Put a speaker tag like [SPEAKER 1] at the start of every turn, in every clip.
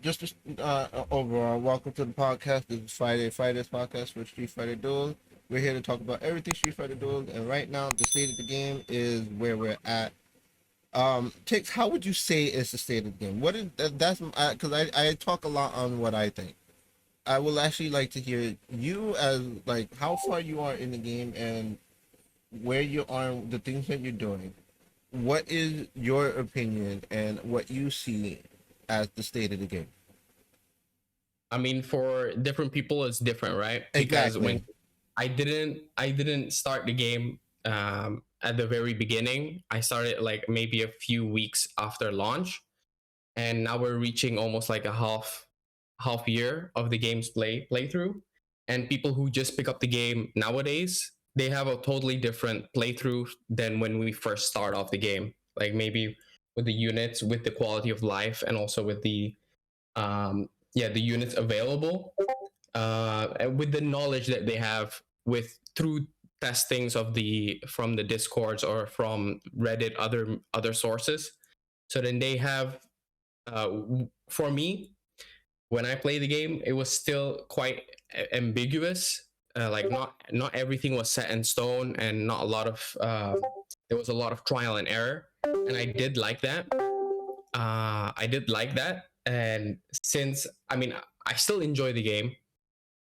[SPEAKER 1] just overall, welcome to the podcast. This is Friday Fighters podcast for Street Fighter Duel. We're here to talk about everything Street Fighter Duel, and right now the state of the game is where we're at. Tix, how would you say is the state of the game? What is that's because I talk a lot on what I think. I will actually like to hear you as like how far you are in the game and where you are, the things that you're doing. What is your opinion and what you see as the state of the game?
[SPEAKER 2] I mean, for different people, it's different, right? Because when
[SPEAKER 1] Exactly.
[SPEAKER 2] I didn't start the game at the very beginning. I started like maybe a few weeks after launch, and now we're reaching almost like a half year of the game's playthrough. And people who just pick up the game nowadays, they have a totally different playthrough than when we first start off the game. Like maybe with the units, with the quality of life, and also with the the units available, and with the knowledge that they have with through testings of the from the discords or from Reddit, other sources. So then they have, for me, when I played the game, it was still quite ambiguous. Like not everything was set in stone, and not a lot of there was a lot of trial and error, and I did like that. I did like that, and since I mean I still enjoy the game,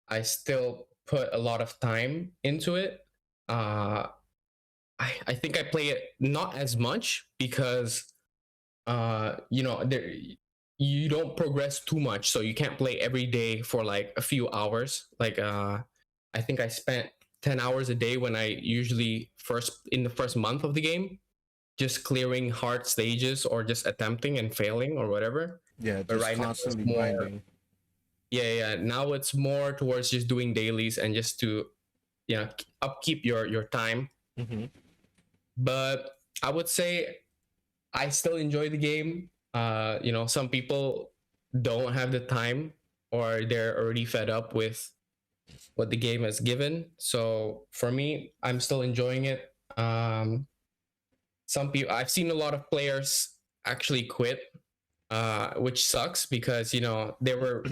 [SPEAKER 2] I still put a lot of time into it. Uh, I think I play it not as much because there you don't progress too much, so you can't play every day for like a few hours. Like I think I spent 10 hours a day when I usually first in the first month of the game, just clearing hard stages or just attempting and failing or whatever.
[SPEAKER 1] Yeah,
[SPEAKER 2] But
[SPEAKER 1] just
[SPEAKER 2] right now it's
[SPEAKER 1] constantly
[SPEAKER 2] more,
[SPEAKER 1] grinding.
[SPEAKER 2] yeah. Now it's more towards just doing dailies and just to upkeep your time.
[SPEAKER 1] Hmm.
[SPEAKER 2] But I would say I still enjoy the game. Some people don't have the time, or they're already fed up with what the game has given. So for me, I'm still enjoying it. Some people, I've seen a lot of players actually quit, which sucks because they were,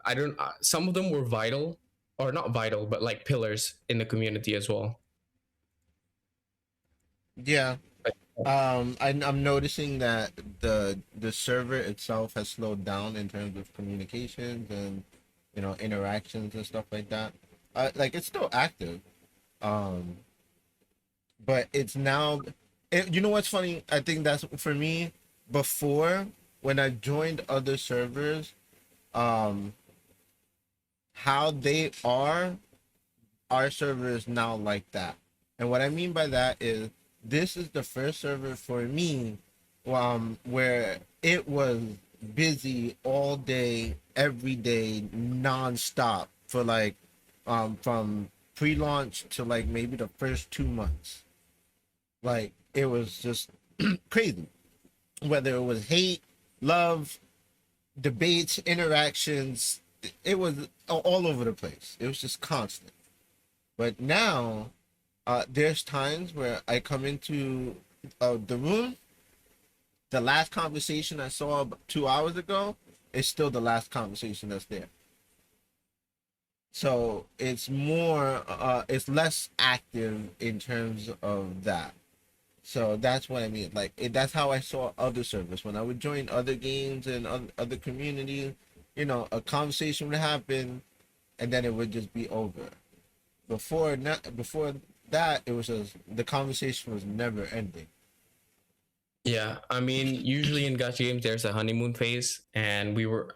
[SPEAKER 2] I don't, some of them were vital, or not vital, but like pillars in the community as well.
[SPEAKER 1] Yeah.
[SPEAKER 2] But,
[SPEAKER 1] I'm noticing that the server itself has slowed down in terms of communications and interactions and stuff like that. Like it's still active, um, but it's now. You know what's funny? I think that's for me. Before, when I joined other servers, um, how they are, our server is now like that. And what I mean by that is this is the first server for me where it was busy all day, every day, nonstop for like from pre-launch to like maybe the first 2 months. Like it was just crazy. Whether it was hate, love, debates, interactions, it was all over the place. It was just constant. But now, there's times where I come into the room. The last conversation I saw 2 hours ago is still the last conversation that's there. So it's more, it's less active in terms of that. So that's what I mean. Like that's how I saw other servers when I would join other games and other communities. A conversation would happen, and then it would just be over. Before that, it was just the conversation was never ending.
[SPEAKER 2] yeah, I mean, usually in gacha games, there's a honeymoon phase, and we were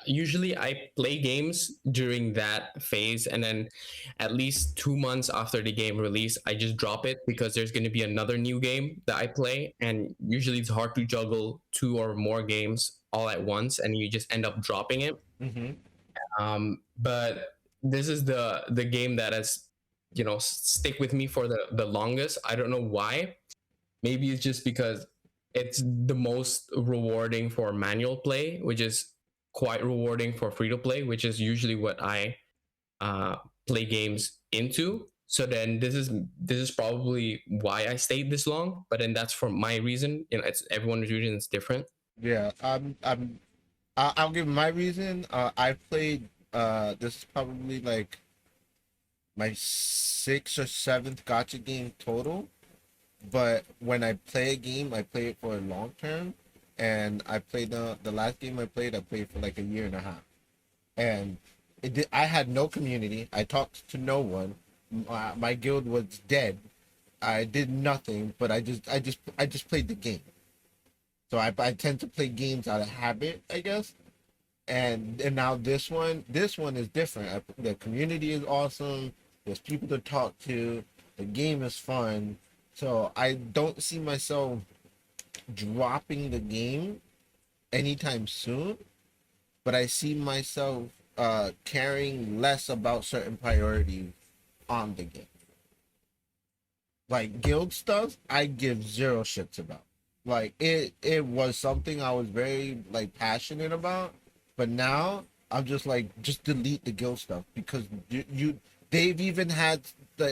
[SPEAKER 2] usually I play games during that phase, and then at least 2 months after the game release, I just drop it because there's going to be another new game that I play, and usually it's hard to juggle two or more games all at once, and you just end up dropping it.
[SPEAKER 1] Mm-hmm.
[SPEAKER 2] But this is the game that has stick with me for the longest. I don't know why. Maybe it's just because it's the most rewarding for manual play, which is quite rewarding for free to play, which is usually what I uh, play games into. So then this is probably why I stayed this long. But then that's for my reason. It's everyone's reason is different.
[SPEAKER 1] Yeah, I'm. I'll give my reason. I played. This is probably like my sixth or seventh gotcha game total. But when I play a game, I play it for a long term. And I played the last game I played for like a year and a half. And I had no community. I talked to no one. My guild was dead. I did nothing, but I just played the game. So I tend to play games out of habit, I guess. And now this one is different. The community is awesome. There's people to talk to. The game is fun. So I don't see myself dropping the game anytime soon, but I see myself caring less about certain priorities on the game. Like guild stuff, I give zero shits about. Like it was something I was very like passionate about, but now I'm just like just delete the guild stuff because they've even had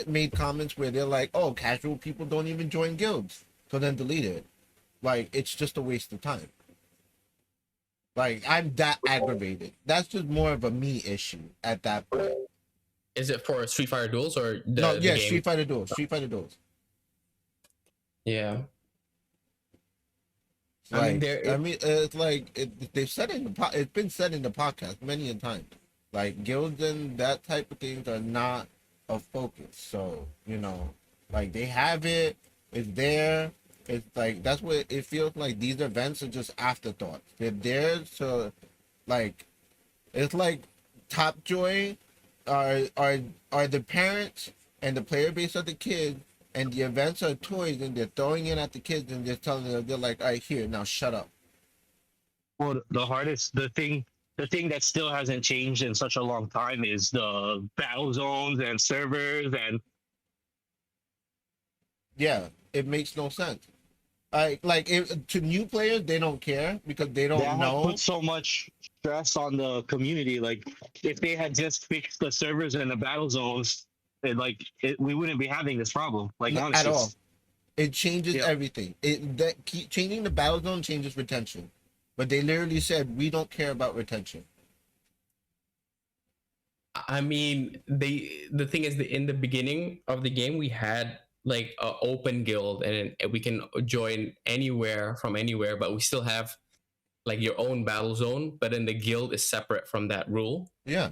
[SPEAKER 1] made comments where they're like, oh, casual people don't even join guilds, so then delete it. Like it's just a waste of time. Like I'm that aggravated. That's just more of a me issue at that point.
[SPEAKER 2] Is it for Street Fighter Duels or
[SPEAKER 1] No,
[SPEAKER 2] the
[SPEAKER 1] yeah,
[SPEAKER 2] game?
[SPEAKER 1] Street Fighter Duels. Street Fighter Duels.
[SPEAKER 2] Yeah. I mean,
[SPEAKER 1] Like,
[SPEAKER 2] there.
[SPEAKER 1] I mean, it's like they've said it in it's been said in the podcast many a time. Like guilds and that type of things are not a focus. So like they have it, it's there. It's like that's what it feels like. These events are just afterthoughts. They're there to like it's like Top Joy are the parents and the player base of the kids, and the events are toys, and they're throwing it at the kids, and they're telling them they're like, "All right, here now, shut up."
[SPEAKER 3] Well, the thing that still hasn't changed in such a long time is the battle zones and servers and
[SPEAKER 1] Yeah, it makes no sense. To new players, they don't care because they don't
[SPEAKER 3] that has put
[SPEAKER 1] know.
[SPEAKER 3] so much stress on the community. Like if they had just fixed the servers and the battle zones, we wouldn't be having this problem. Like
[SPEAKER 1] At
[SPEAKER 3] honestly,
[SPEAKER 1] all. It changes
[SPEAKER 3] yeah.
[SPEAKER 1] everything. Keep changing the battle zone changes retention, but they literally said we don't care about retention.
[SPEAKER 2] I mean, the thing is that in the beginning of the game we had like a open guild and we can join anywhere from anywhere, but we still have like your own battle zone, but then the guild is separate from that rule.
[SPEAKER 1] Yeah,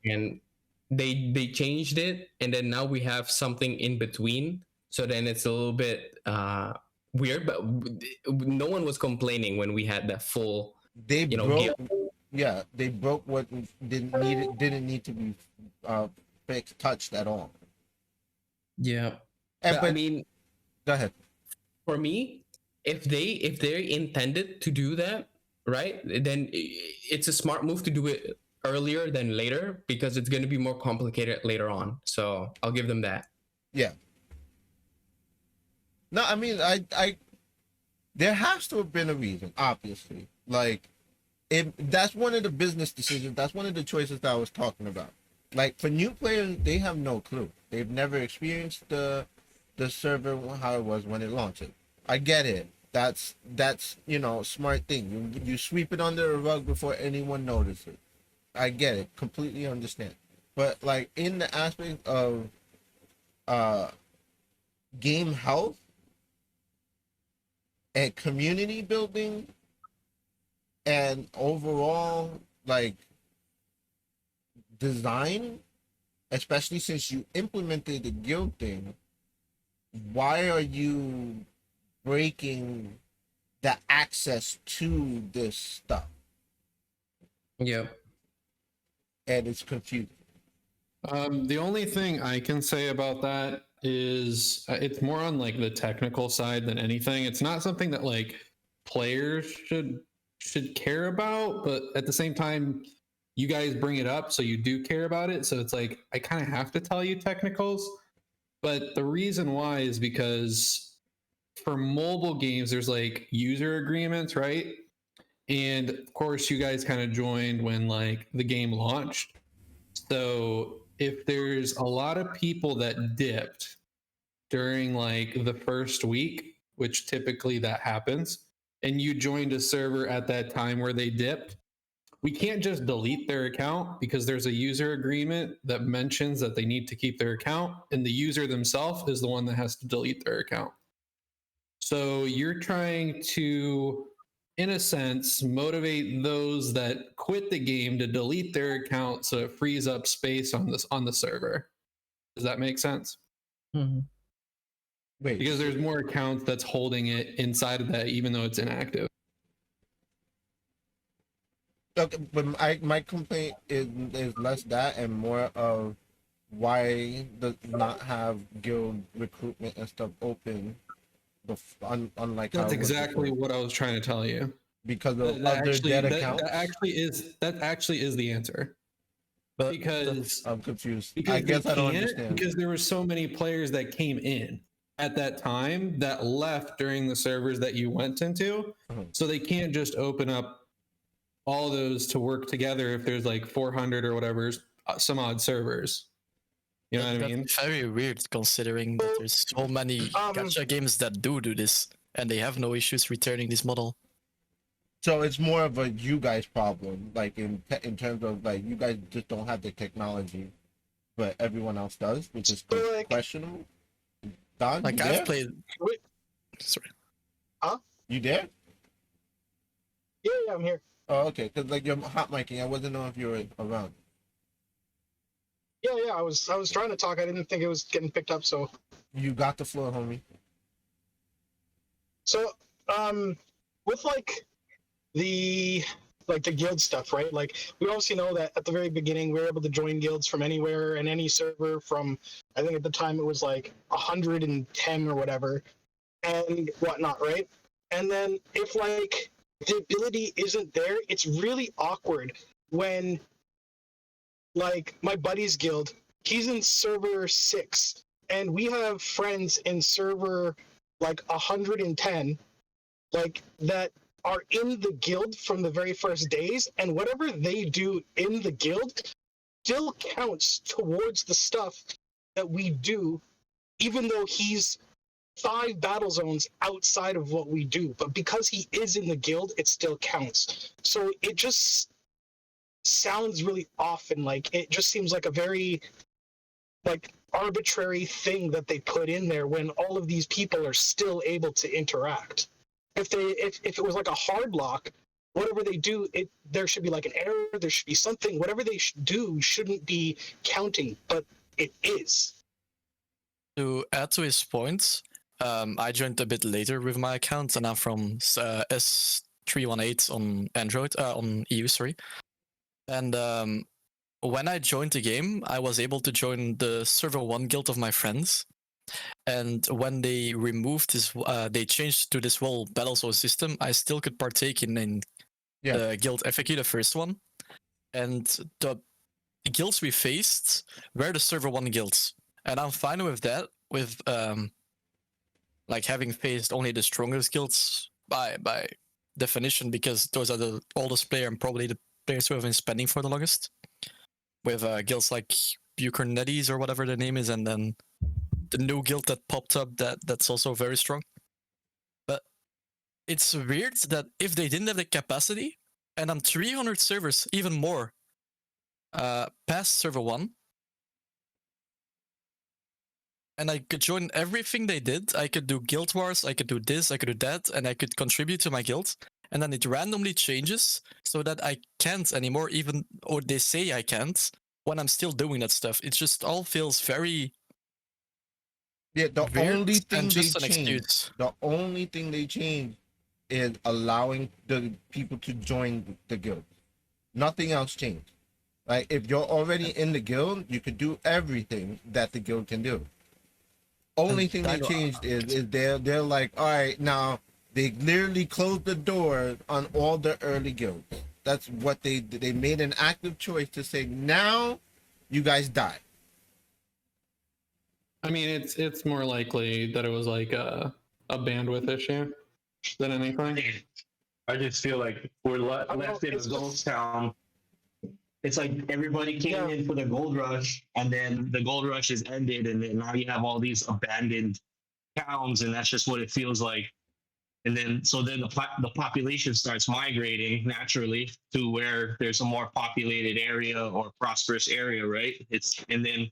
[SPEAKER 2] And they changed it, and then now we have something in between. So then it's a little bit weird, but no one was complaining when we had that full,
[SPEAKER 1] they broke.
[SPEAKER 2] guild.
[SPEAKER 1] Yeah, they broke what didn't need to be fixed, touched at all.
[SPEAKER 2] Yeah.
[SPEAKER 1] And
[SPEAKER 2] But I
[SPEAKER 1] but
[SPEAKER 2] mean,
[SPEAKER 1] go ahead.
[SPEAKER 2] for me, if they intended to do that, right, then it's a smart move to do it earlier than later because it's going to be more complicated later on. So I'll give them that.
[SPEAKER 1] Yeah. No, I mean, there has to have been a reason, obviously. Like, that's one of the business decisions. That's one of the choices that I was talking about. Like for new players, they have no clue. They've never experienced the server how it was when it launched. I get it. That's smart thing. You sweep it under the rug before anyone notices. I get it. Completely understand. But like in the aspect of uh game health and community building and overall like design, especially since you implemented the guild thing, why are you breaking the access to this stuff?
[SPEAKER 2] Yeah.
[SPEAKER 1] And it's confusing.
[SPEAKER 4] The only thing I can say about that is it's more on like the technical side than anything. It's not something that like players should care about, but at the same time, you guys bring it up, so you do care about it. So it's like I kind of have to tell you technicals. But the reason why is because for mobile games, there's like user agreements, right? And of course, you guys kind of joined when like the game launched. So if there's a lot of people that dipped during like the first week, which typically that happens, and you joined a server at that time where they dipped, we can't just delete their account because there's a user agreement that mentions that they need to keep their account, and the user themselves is the one that has to delete their account. So you're trying to, in a sense, motivate those that quit the game to delete their account so it frees up space on the server. Does that make sense?
[SPEAKER 2] Mhm.
[SPEAKER 1] Wait,
[SPEAKER 4] Because there's more accounts that's holding it inside of that, even though it's inactive.
[SPEAKER 1] okay, but my complaint is less that and more of why does not have guild recruitment and stuff open, unlike how
[SPEAKER 4] That's
[SPEAKER 1] it was
[SPEAKER 4] exactly
[SPEAKER 1] before,
[SPEAKER 4] what I was trying to tell you.
[SPEAKER 1] because of
[SPEAKER 4] That
[SPEAKER 1] other
[SPEAKER 4] actually,
[SPEAKER 1] dead
[SPEAKER 4] that,
[SPEAKER 1] accounts.
[SPEAKER 4] that actually is the answer.
[SPEAKER 5] But
[SPEAKER 4] Because
[SPEAKER 1] I'm confused.
[SPEAKER 4] because
[SPEAKER 1] I guess
[SPEAKER 4] they
[SPEAKER 1] I don't
[SPEAKER 4] can't,
[SPEAKER 1] understand.
[SPEAKER 4] because there were so many players that came in at that time that left during the servers that you went into.
[SPEAKER 1] Mhm.
[SPEAKER 4] So they can't just open up all those to work together if there's like 400 or whatever some odd servers. You know what I mean?
[SPEAKER 5] That's very weird considering that there's so many gacha games that do this, and they have no issues returning this model.
[SPEAKER 1] So it's more of a you guys problem, like in terms of like you guys just don't have the technology, but everyone else does, which is
[SPEAKER 6] So, like-
[SPEAKER 1] questionable. Don,
[SPEAKER 5] Like
[SPEAKER 1] you
[SPEAKER 5] I've
[SPEAKER 1] there?
[SPEAKER 5] played.
[SPEAKER 6] Wait.
[SPEAKER 5] Sorry.
[SPEAKER 1] You there?
[SPEAKER 6] Yeah, I'm here.
[SPEAKER 1] Oh, okay. Because like you're hot micing, I wasn't know if you were around.
[SPEAKER 6] Yeah, I was trying to talk. I didn't think it was getting picked up. So
[SPEAKER 1] You got the floor, homie.
[SPEAKER 6] with the guild stuff, right? Like we obviously know that at the very beginning we were able to join guilds from anywhere and any server from, I think at the time it was like 110 or whatever and whatnot, right? And then if like the ability isn't there, it's really awkward when like my buddy's guild, he's in server 6 and we have friends in server like 110 like that are in the guild from the very first days, and whatever they do in the guild still counts towards the stuff that we do, even though he's 5 battle zones outside of what we do. But because he is in the guild, it still counts. So it just sounds really off, and like it just seems like a very like arbitrary thing that they put in there when all of these people are still able to interact. If it was like a hard lock, whatever they do, there should be like an error, there should be something. Whatever they do shouldn't be counting, but it is.
[SPEAKER 5] To add to his points, I joined a bit later with my account, and I'm from S318 on Android, on EU, sorry. And when I joined the game, I was able to join the server 1 guild of my friends. And when they removed this, they changed to this whole battle zone system, I still could partake in the guild FAQ, the first one. And the guilds we faced were the server 1 guilds. And I'm fine with that, with like having faced only the strongest guilds by definition, because those are the oldest player and probably the players who have been spending for the longest. With guilds like Bucernetties or whatever the name is, and then the new guild that popped up that's also very strong. But it's weird that if they didn't have the capacity, and on 300 servers, even more, past server 1, and I could join everything they did. I could do guild wars, I could do this, I could do that, and I could contribute to my guild. And then it randomly changes so that I can't anymore, even, or they say I can't, when I'm still doing that stuff. It just all feels very
[SPEAKER 1] The
[SPEAKER 5] weird
[SPEAKER 1] only thing
[SPEAKER 5] and
[SPEAKER 1] they
[SPEAKER 5] just an
[SPEAKER 1] changed,
[SPEAKER 5] excuse.
[SPEAKER 1] the only thing they changed is allowing the people to join the guild. Nothing else changed. Like if you're already in the guild, you could do everything that the guild can do. Only thing they changed is they're like, all right, now they literally closed the door on all the early guilds. That's what they made an active choice to say, now you guys die.
[SPEAKER 4] I mean, it's more likely that it was like a bandwidth issue than anything.
[SPEAKER 3] I just feel like we're left in a ghost town. It's like everybody came in for the gold rush, and then the gold rush is ended, and then now you have all these abandoned towns, and that's just what it feels like. and then the population starts migrating naturally to where there's a more populated area or prosperous area, right? It's and then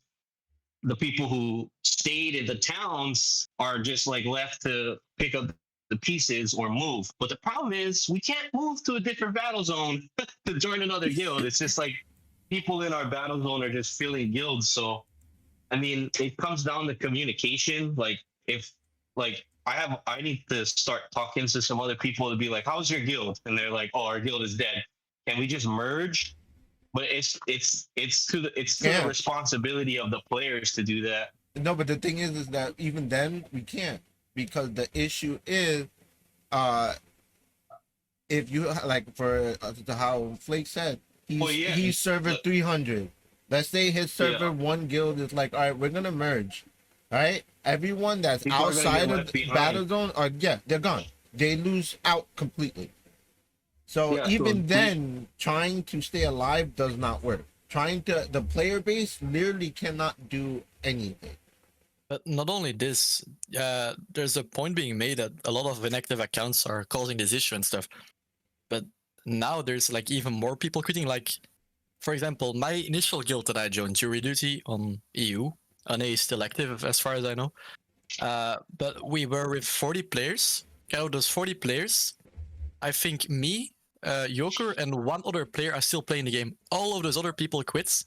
[SPEAKER 3] the people who stayed in the towns are just like left to pick up the pieces or move. But the problem is we can't move to a different battle zone to join another guild. It's just like people in our battle zone are just filling guilds. So I mean, it comes down to communication. Like if like I need to start talking to some other people to be like, how's your guild? And they're like, oh, our guild is dead. Can we just merge? But it's to the
[SPEAKER 1] Yeah.
[SPEAKER 3] responsibility of the players to do that.
[SPEAKER 1] No, but the thing is that even then we can't, because the issue is, uh, if you like for how Flake said, he's server
[SPEAKER 3] but-
[SPEAKER 1] 300. Let's say his server one guild is like, all right, we're gonna merge. All right, everyone that's
[SPEAKER 3] People are gonna get
[SPEAKER 1] outside of
[SPEAKER 3] left
[SPEAKER 1] the
[SPEAKER 3] behind.
[SPEAKER 1] battle zone are they're gone. They lose out completely. So
[SPEAKER 3] Yeah, so
[SPEAKER 1] even
[SPEAKER 3] we-
[SPEAKER 1] then, trying to stay alive does not work. The player base literally cannot do anything.
[SPEAKER 5] But not only this, there's a point being made that a lot of inactive accounts are causing this issue and stuff. But now there's like even more people quitting. Like, for example, my initial guild that I joined, Jury Duty on EU, NA is still active as far as I know. But we were with 40 players. Out of those 40 players, I think me, Joker, and one other player are still playing the game. All of those other people quit.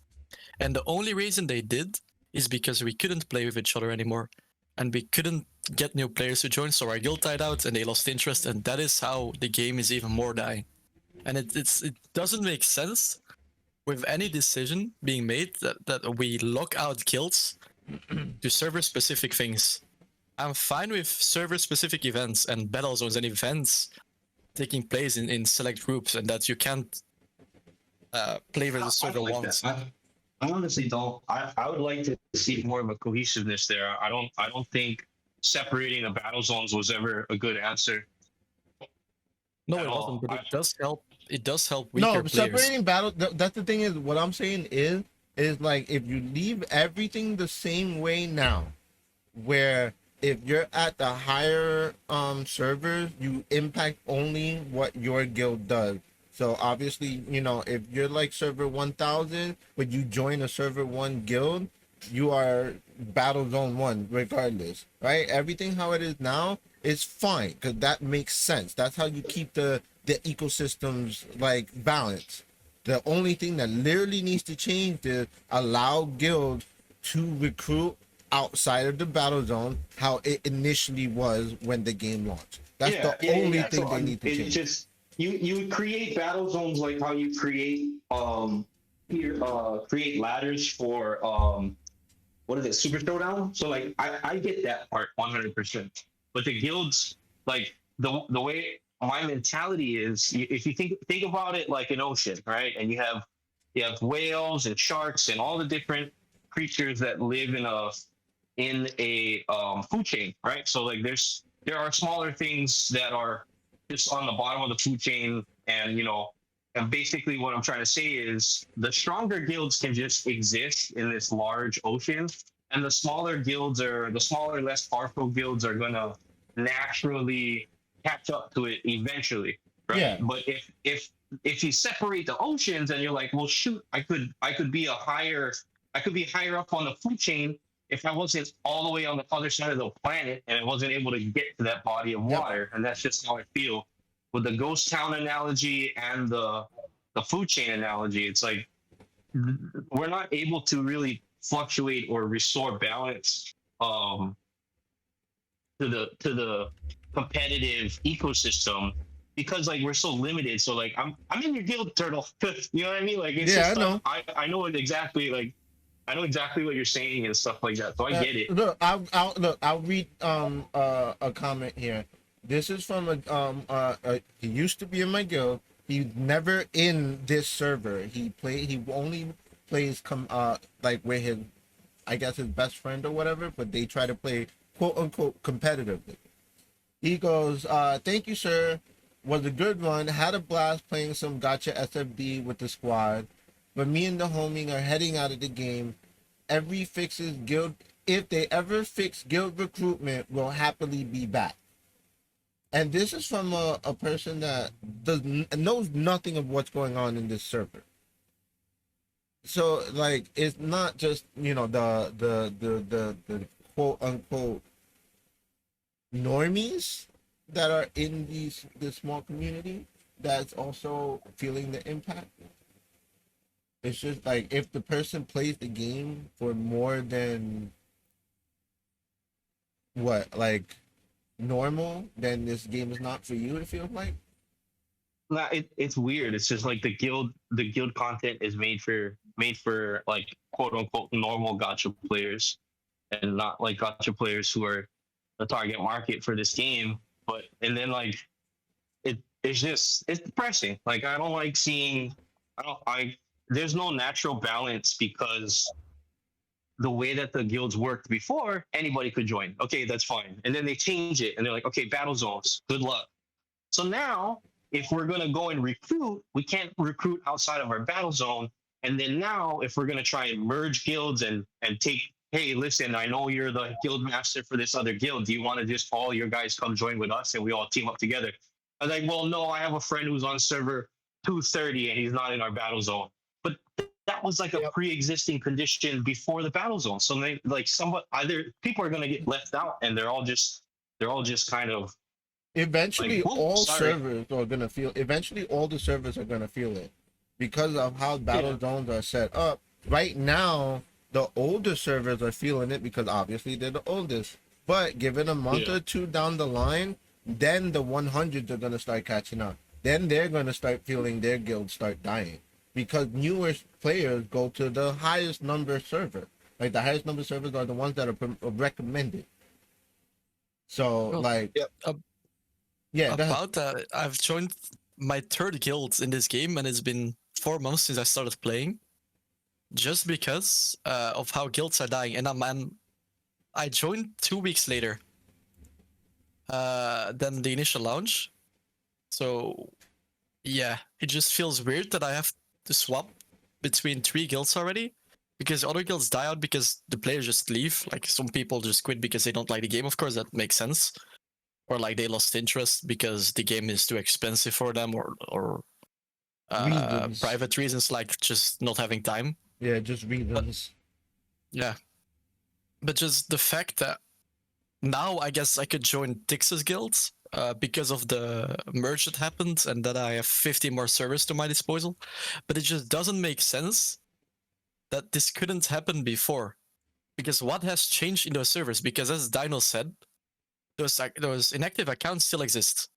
[SPEAKER 5] And the only reason they did is because we couldn't play with each other anymore. And we couldn't get new players to join, so our guild died out and they lost interest, and that is how the game is even more dying. And it doesn't make sense with any decision being made that we lock out guilds to server specific things. I'm fine with server specific events and battle zones and events taking place in select groups, and that you can't play with the server
[SPEAKER 3] like
[SPEAKER 5] once.
[SPEAKER 3] that. I honestly don't. I would like to see more of a cohesiveness there. I don't think separating the battle zones was ever a good answer.
[SPEAKER 5] No,
[SPEAKER 3] At
[SPEAKER 5] it
[SPEAKER 3] all.
[SPEAKER 5] wasn't, but it does help. It does help weaker
[SPEAKER 1] No,
[SPEAKER 5] players.
[SPEAKER 1] separating battle. That's the thing is what I'm saying is like if you leave everything the same way now, where if you're at the higher servers, you impact only what your guild does. So obviously, if you're like server 1000, but you join a server 1 guild, you are battle zone 1 regardless, right? Everything how it is now is fine because that makes sense. That's how you keep the ecosystems like balanced. The only thing that literally needs to change is allow guilds to recruit outside of the battle zone how it initially was when the game launched. That's the only thing
[SPEAKER 3] So,
[SPEAKER 1] they need to
[SPEAKER 3] it's
[SPEAKER 1] change.
[SPEAKER 3] just you create battle zones like how you create create ladders for what is it, Super Showdown? So like I get that part 100%. But the guilds, like the way my mentality is, if you think about it like an ocean, right? And you have whales and sharks and all the different creatures that live in a food chain, right? So like there are smaller things that are just on the bottom of the food chain, and and basically what I'm trying to say is the stronger guilds can just exist in this large ocean, and the smaller less powerful guilds are gonna naturally catch up to it eventually, right?
[SPEAKER 1] Yeah.
[SPEAKER 3] But if you separate the oceans and you're like, well, shoot, I could be higher up on the food chain if I wasn't all the way on the other side of the planet and I wasn't able to get to that body of water. And that's just how I feel with the ghost town analogy and the food chain analogy. It's like we're not able to really fluctuate or restore balance to the competitive ecosystem because like we're so limited. So like I'm in your guild, Turtle. You know what I mean? Like it's
[SPEAKER 1] Yeah,
[SPEAKER 3] just
[SPEAKER 1] I know.
[SPEAKER 3] I know it exactly. Like I know exactly what you're saying and stuff like that. So I get it.
[SPEAKER 1] Look, I'll read a comment here. This is from he used to be in my guild. He's never in this server. He only plays like with his, I guess his best friend or whatever, but they try to play quote unquote competitively. He goes, thank you, sir. Was a good one. Had a blast playing some gotcha SFB with the squad. But me and the homie are heading out of the game. If they ever fix guild recruitment, we'll happily be back. And this is from a person that knows nothing of what's going on in this server. So like it's not just the quote unquote normies that are in this small community that's also feeling the impact. It's just like if the person plays the game for more than what like normal, then this game is not for you. It feels like.
[SPEAKER 3] Nah, it's weird. It's just like the guild content is made for like quote unquote normal gotcha players, and not like gotcha players who are the target market for this game. But and then like it's depressing. Like I don't like seeing I don't I there's no natural balance because the way that the guilds worked before, anybody could join. Okay, that's fine. And then they change it and they're like, okay, battle zones, good luck. So now, if we're gonna go and recruit, we can't recruit outside of our battle zone. And then now, if we're gonna try and merge guilds and take, hey, listen, I know you're the guild master for this other guild. Do you want to just all your guys come join with us and we all team up together? I was like, well, no, I have a friend who's on server 230 and he's not in our battle zone. But that was like a pre-existing condition before the battle zone. So they like somewhat either people are gonna get left out and they're all just kind of
[SPEAKER 1] Eventually,
[SPEAKER 3] like, "Whoop,
[SPEAKER 1] all
[SPEAKER 3] sorry."
[SPEAKER 1] servers are gonna feel. Eventually, all the servers are gonna feel it because of how battle zones are set up. Right now, the older servers are feeling it because obviously they're the oldest. But given a month
[SPEAKER 3] Yeah.
[SPEAKER 1] or two down the line, then the 100s are gonna start catching up. Then they're gonna start feeling their guilds start dying because newer players go to the highest number server. Like the highest number servers are the ones that are recommended. So
[SPEAKER 5] Well,
[SPEAKER 1] like,
[SPEAKER 5] uh,
[SPEAKER 1] yeah, go ahead.
[SPEAKER 5] About that, I've joined my third guild in this game, and it's been 4 months since I started playing, just because of how guilds are dying. And I joined 2 weeks later than the initial launch. So yeah, it just feels weird that I have to swap between 3 guilds already, because other guilds die out because the players just leave. Like some people just quit because they don't like the game. Of course, that makes sense. Or like they lost interest because the game is too expensive for them, or
[SPEAKER 1] Reasons.
[SPEAKER 5] private reasons like just not having time.
[SPEAKER 1] Yeah, just reasons.
[SPEAKER 5] Yeah, but just the fact that now I guess I could join Tix's guilds because of the merge that happened, and that I have 50 more servers to my disposal. But it just doesn't make sense that this couldn't happen before, because what has changed in those servers? Because as Dino said, those inactive accounts still exist.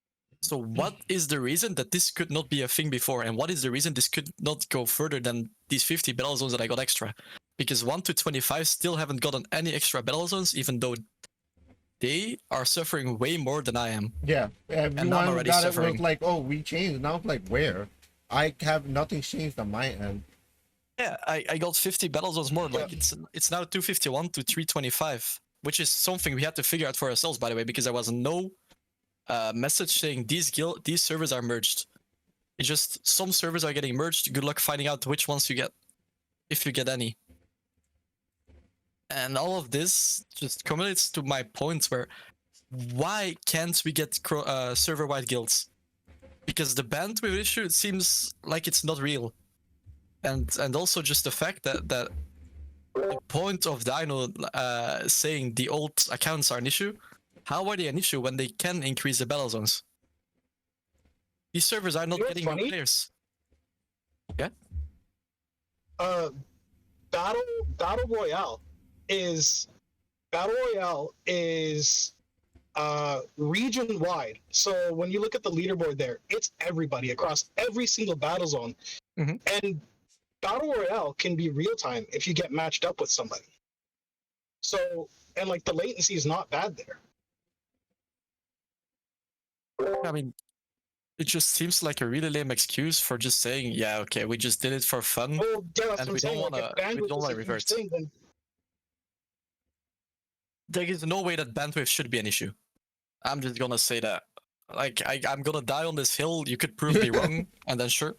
[SPEAKER 5] So what is the reason that this could not be a thing before, and what is the reason this could not go further than these 50 battle zones that I got extra? Because 1 to 25 still haven't gotten any extra battle zones, even though they are suffering way more than I am.
[SPEAKER 1] Yeah,
[SPEAKER 5] I'm
[SPEAKER 1] everyone
[SPEAKER 5] already
[SPEAKER 1] got it
[SPEAKER 5] suffering.
[SPEAKER 1] was like, oh, we changed. Now it's like, where? I have nothing changed on my end.
[SPEAKER 5] Yeah, I got 50 battle zones more. Like it's now 251 to 325, which is something we had to figure out for ourselves, by the way, because there was no message saying these servers are merged. It's just some servers are getting merged. Good luck finding out which ones you get, if you get any. And all of this just culminates to my point where why can't we get server-wide guilds? Because the bandwidth issue, it seems like it's not real. And also just the fact that the point of Dino saying the old accounts are an issue, how are they an issue when they can increase the battle zones? These servers are not
[SPEAKER 6] You know what's
[SPEAKER 5] getting new
[SPEAKER 6] funny?
[SPEAKER 5] players. Yeah?
[SPEAKER 6] Battle Royale is region wide. So when you look at the leaderboard there, it's everybody across every single battle zone.
[SPEAKER 5] Mhm.
[SPEAKER 6] And Battle Royale can be real time if you get matched up with somebody. So, and like the latency is not bad there.
[SPEAKER 5] I mean, it just seems like a really lame excuse for just saying, yeah, okay, we just did it for fun.
[SPEAKER 6] Well, yeah, that's
[SPEAKER 5] And
[SPEAKER 6] what I'm
[SPEAKER 5] we don't
[SPEAKER 6] saying. Like,
[SPEAKER 5] wanna-
[SPEAKER 6] if bandwidth
[SPEAKER 5] we don't
[SPEAKER 6] is
[SPEAKER 5] wanna
[SPEAKER 6] a huge
[SPEAKER 5] revert.
[SPEAKER 6] thing, then
[SPEAKER 5] There is no way that bandwidth should be an issue. I'm just gonna say that. Like, I'm gonna die on this hill. You could prove me wrong, and then sure.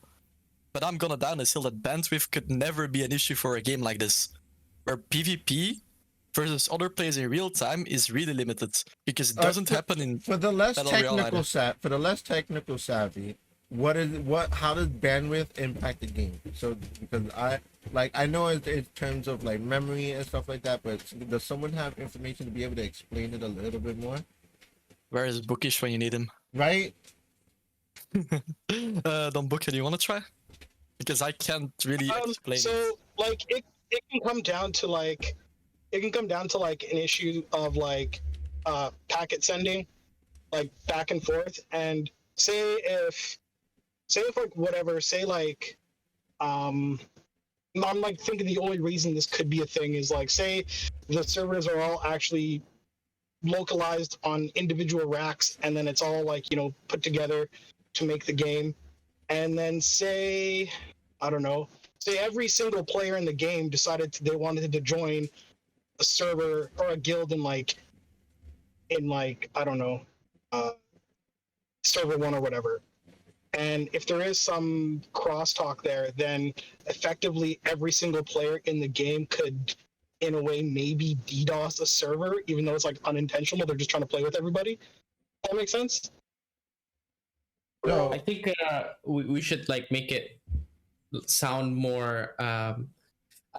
[SPEAKER 5] But I'm gonna die on this hill that bandwidth could never be an issue for a game like this, where PvP versus other players in real time is really limited because it
[SPEAKER 1] Uh,
[SPEAKER 5] doesn't
[SPEAKER 1] for,
[SPEAKER 5] happen in
[SPEAKER 1] for the less
[SPEAKER 5] Battle Royale
[SPEAKER 1] technical
[SPEAKER 5] either.
[SPEAKER 1] for the less technical savvy, how does bandwidth impact the game? So because I know in terms of like memory and stuff like that, but does someone have information to be able to explain it a little bit more?
[SPEAKER 5] Where is Bookish when you need him?
[SPEAKER 1] Right?
[SPEAKER 5] Don Booker, do you want to try? Because I can't really explain it.
[SPEAKER 6] So like it can come down to like an issue of like packet sending, like back and forth. And say if like whatever, say like I'm like thinking the only reason this could be a thing is like say the servers are all actually localized on individual racks and then it's all like, you know, put together to make the game. And then say, I don't know, say every single player in the game decided they wanted to join a server or a guild in like I don't know, server one or whatever. And if there is some crosstalk there, then effectively every single player in the game could, in a way, maybe DDoS a server, even though it's like unintentional. They're just trying to play with everybody. That makes sense?
[SPEAKER 1] No.
[SPEAKER 2] I think we should like make it sound more. I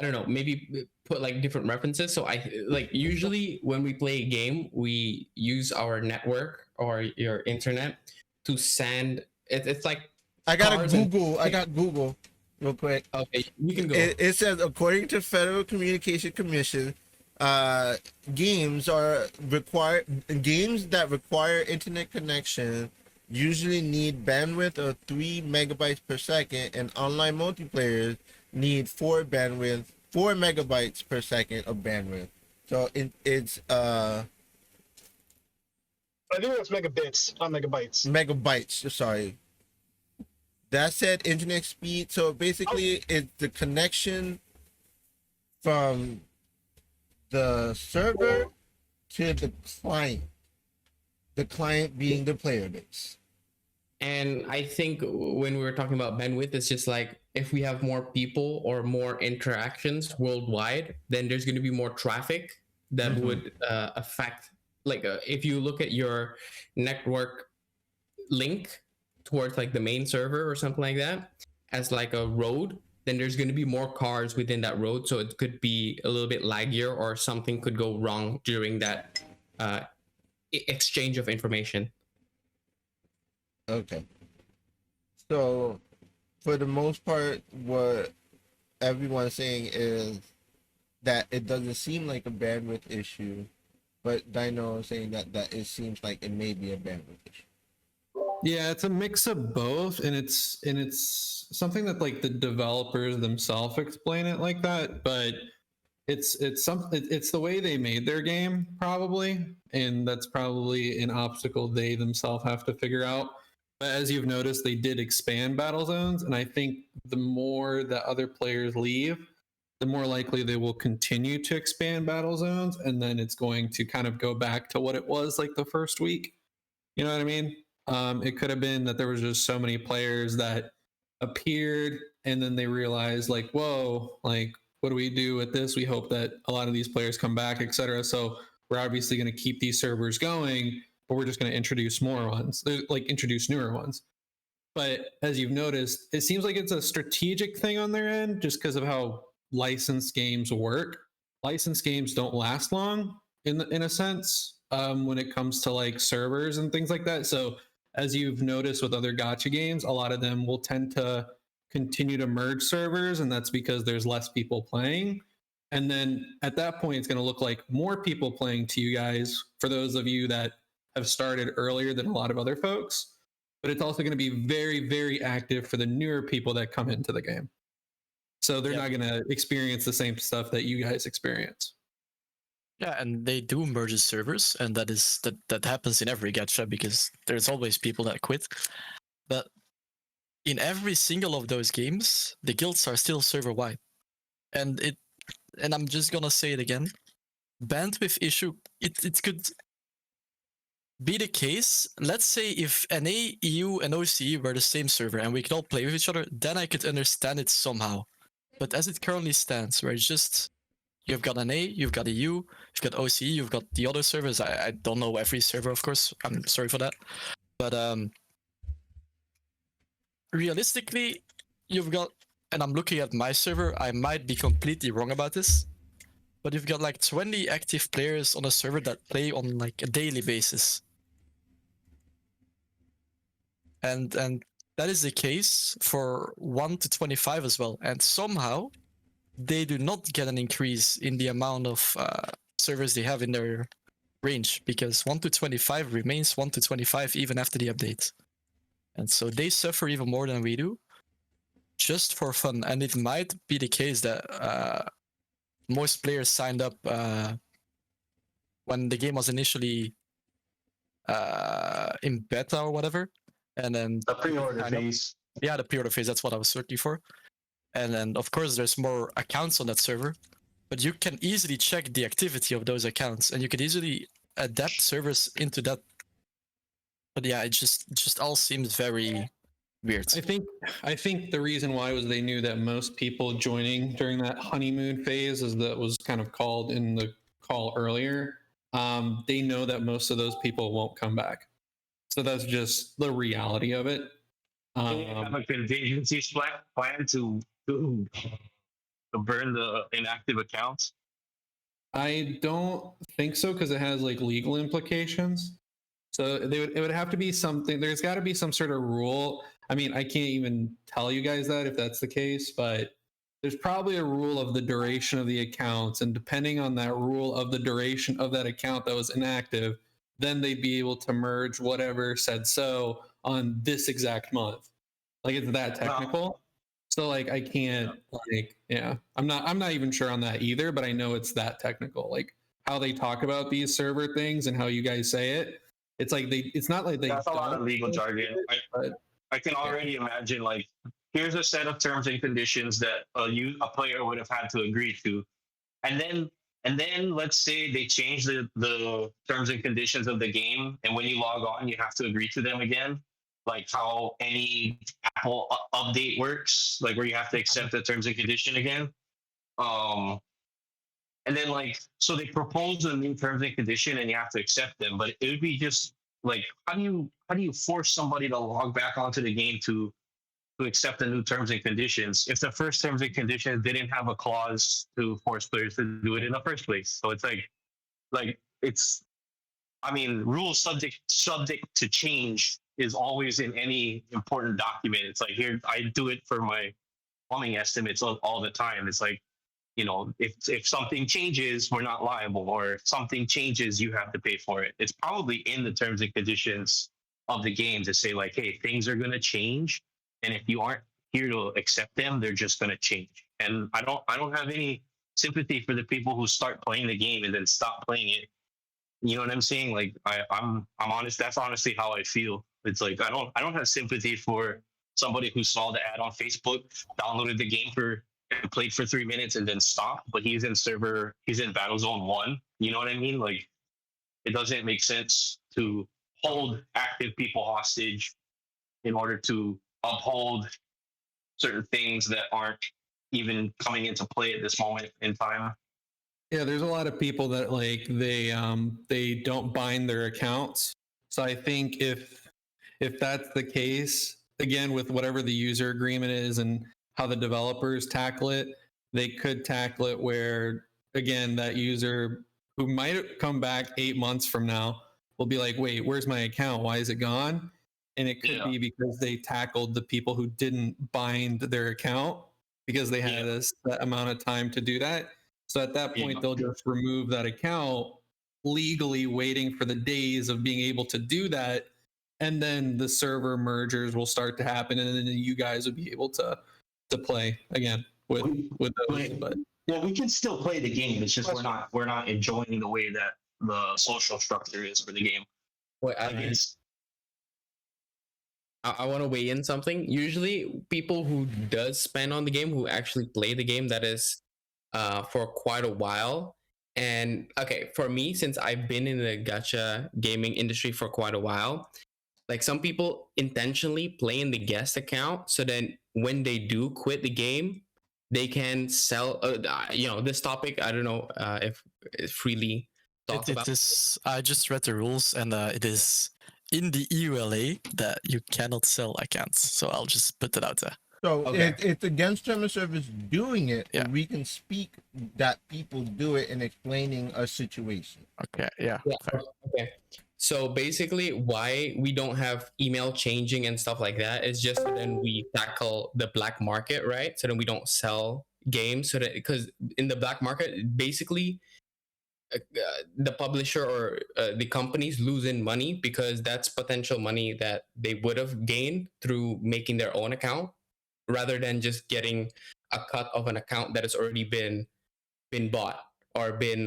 [SPEAKER 2] don't know. Maybe put like different references. So I like usually when we play a game, we use our network or your internet to send. It's like
[SPEAKER 1] I got
[SPEAKER 2] cars and-
[SPEAKER 1] Google real quick.
[SPEAKER 2] okay, you can go.
[SPEAKER 1] It says according to Federal Communication Commission, games that require internet connection usually need bandwidth of 3 megabytes per second, and online multiplayer need 4 megabytes per second of bandwidth. So it's
[SPEAKER 6] I think that's megabits, not megabytes.
[SPEAKER 1] megabytes. Sorry. That said, internet speed. So basically, it's the connection from the server to the client. The client being the player base.
[SPEAKER 2] And I think when we were talking about bandwidth, it's just like if we have more people or more interactions worldwide, then there's going to be more traffic that would affect. Like if you look at your network link towards like the main server or something like that as like a road, then there's going to be more cars within that road, so it could be a little bit laggier or something could go wrong during that exchange of information.
[SPEAKER 1] Okay. So, for the most part, what everyone's saying is that it doesn't seem like a bandwidth issue, but Dino is saying that it seems like it may be a bandwidth issue.
[SPEAKER 4] Yeah, it's a mix of both, and it's something that like the developers themselves explain it like that, but it's the way they made their game probably, and that's probably an obstacle they themselves have to figure out. But as you've noticed, they did expand battle zones, and I think the more that other players leave, the more likely they will continue to expand battle zones, and then it's going to kind of go back to what it was like the first week. You know what I mean? It could have been that there was just so many players that appeared, and then they realized like, whoa, like what do we do with this? We hope that a lot of these players come back, etc. So we're obviously going to keep these servers going, but we're just going to introduce more ones, like introduce newer ones. But as you've noticed, it seems like it's a strategic thing on their end, just because of how licensed games work. Licensed games don't last long in a sense when it comes to like servers and things like that. So as you've noticed with other gacha games, a lot of them will tend to continue to merge servers, and that's because there's less people playing. And then at that point, it's going to look like more people playing to you guys, for those of you that have started earlier than a lot of other folks. But it's also going to be very, very active for the newer people that come into the game. So they're not going to experience the same stuff that you guys experience.
[SPEAKER 5] Yeah, and they do merge servers, and that happens in every gacha because there's always people that quit. But in every single of those games, the guilds are still server wide, and I'm just gonna say it again. Bandwidth issue. It could be the case. Let's say if NA, EU, and OCE were the same server and we could all play with each other, then I could understand it somehow. But as it currently stands, where it's just you've got an A, you've got a U, you've got OCE, you've got the other servers. I don't know every server, of course. I'm sorry for that. But realistically, you've got, and I'm looking at my server, I might be completely wrong about this, but you've got like 20 active players on a server that play on like a daily basis. And that is the case for 1 to 25 as well. And somehow they do not get an increase in the amount of servers they have in their range, because 1 to 25 remains 1 to 25 even after the update. And so they suffer even more than we do, just for fun. And it might be the case that most players signed up when the game was initially in beta or whatever, and then
[SPEAKER 3] The pre-order
[SPEAKER 5] sign up.
[SPEAKER 3] phase.
[SPEAKER 5] Yeah, the pre-order phase, that's what I was searching for. And then of course there's more accounts on that server, but you can easily check the activity of those accounts, and you can easily adapt servers into that. But yeah, it just all seems very weird.
[SPEAKER 4] I think the reason why was they knew that most people joining during that honeymoon phase, as that was kind of called in the call earlier, they know that most of those people won't come back. So that's just the reality of it.
[SPEAKER 3] Do you have a contingency plan to burn the inactive accounts?
[SPEAKER 4] I don't think so, because it has like legal implications. So it would have to be something. There's got to be some sort of rule. I mean, I can't even tell you guys that if that's the case, but there's probably a rule of the duration of the accounts, and depending on that rule of the duration of that account that was inactive, then they'd be able to merge whatever said so on this exact month. Like, it's that technical. So like I can't I'm not even sure on that either, but I know it's that technical. Like how they talk about these server things and how you guys say it. It's like it's not like they
[SPEAKER 3] That's a lot of legal jargon. I can already imagine, like, here's a set of terms and conditions that a player would have had to agree to, and then let's say they change the terms and conditions of the game, and when you log on, you have to agree to them again, like how any Apple update works, like where you have to accept the terms and condition again. And then, like, so they propose a new terms and condition and you have to accept them, but it would be just like, how do you force somebody to log back onto the game to accept the new terms and conditions if the first terms and conditions didn't have a clause to force players to do it in the first place? So it's like it's, I mean, rules subject to change is always in any important document. It's like, here, I do it for my plumbing estimates all the time. It's like, you know, if something changes, we're not liable, or if something changes, you have to pay for it. It's probably in the terms and conditions of the game to say, like, hey, things are going to change, and if you aren't here to accept them, they're just going to change. And I don't have any sympathy for the people who start playing the game and then stop playing it. You know what I'm saying? Like, I'm honest. That's honestly how I feel. It's like I don't have sympathy for somebody who saw the ad on Facebook, downloaded the game and played for 3 minutes and then stopped, but he's in Battlezone 1. You know what I mean? Like, it doesn't make sense to hold active people hostage in order to uphold certain things that aren't even coming into play at this moment in time.
[SPEAKER 4] Yeah, there's a lot of people that like they don't bind their accounts. So I think if that's the case, again, with whatever the user agreement is and how the developers tackle it, they could tackle it where, again, that user who might come back 8 months from now will be like, wait, where's my account? Why is it gone? And it could be because they tackled the people who didn't bind their account because they had a set amount of time to do that. So at that point, they'll just remove that account legally, waiting for the days of being able to do that. And then the server mergers will start to happen, and then you guys will be able to play again with those. But
[SPEAKER 3] well, we can still play the game. It's just we're not enjoying the way that the social structure is for the game.
[SPEAKER 2] Wait, I want to weigh in something. Usually, people who does spend on the game, who actually play the game, that is for quite a while. And okay, for me, since I've been in the gacha gaming industry for quite a while, like some people intentionally play in the guest account, so then when they do quit the game, they can sell. This topic. I don't know if it's freely talked
[SPEAKER 5] It
[SPEAKER 2] about.
[SPEAKER 5] is. I just read the rules, and it is in the EULA that you cannot sell accounts. So I'll just put that out there.
[SPEAKER 1] So
[SPEAKER 2] Okay.
[SPEAKER 1] it's against term of service doing it,
[SPEAKER 5] Yeah.
[SPEAKER 1] but we can speak that people do it in explaining a situation.
[SPEAKER 5] Okay. Yeah.
[SPEAKER 2] Yeah.
[SPEAKER 5] fair.
[SPEAKER 2] Okay. So basically, why we don't have email changing and stuff like that is just so then we tackle the black market, right? So then we don't sell games. So that because in the black market, basically, the publisher or the companies losing money because that's potential money that they would have gained through making their own account, rather than just getting a cut of an account that has already been bought or been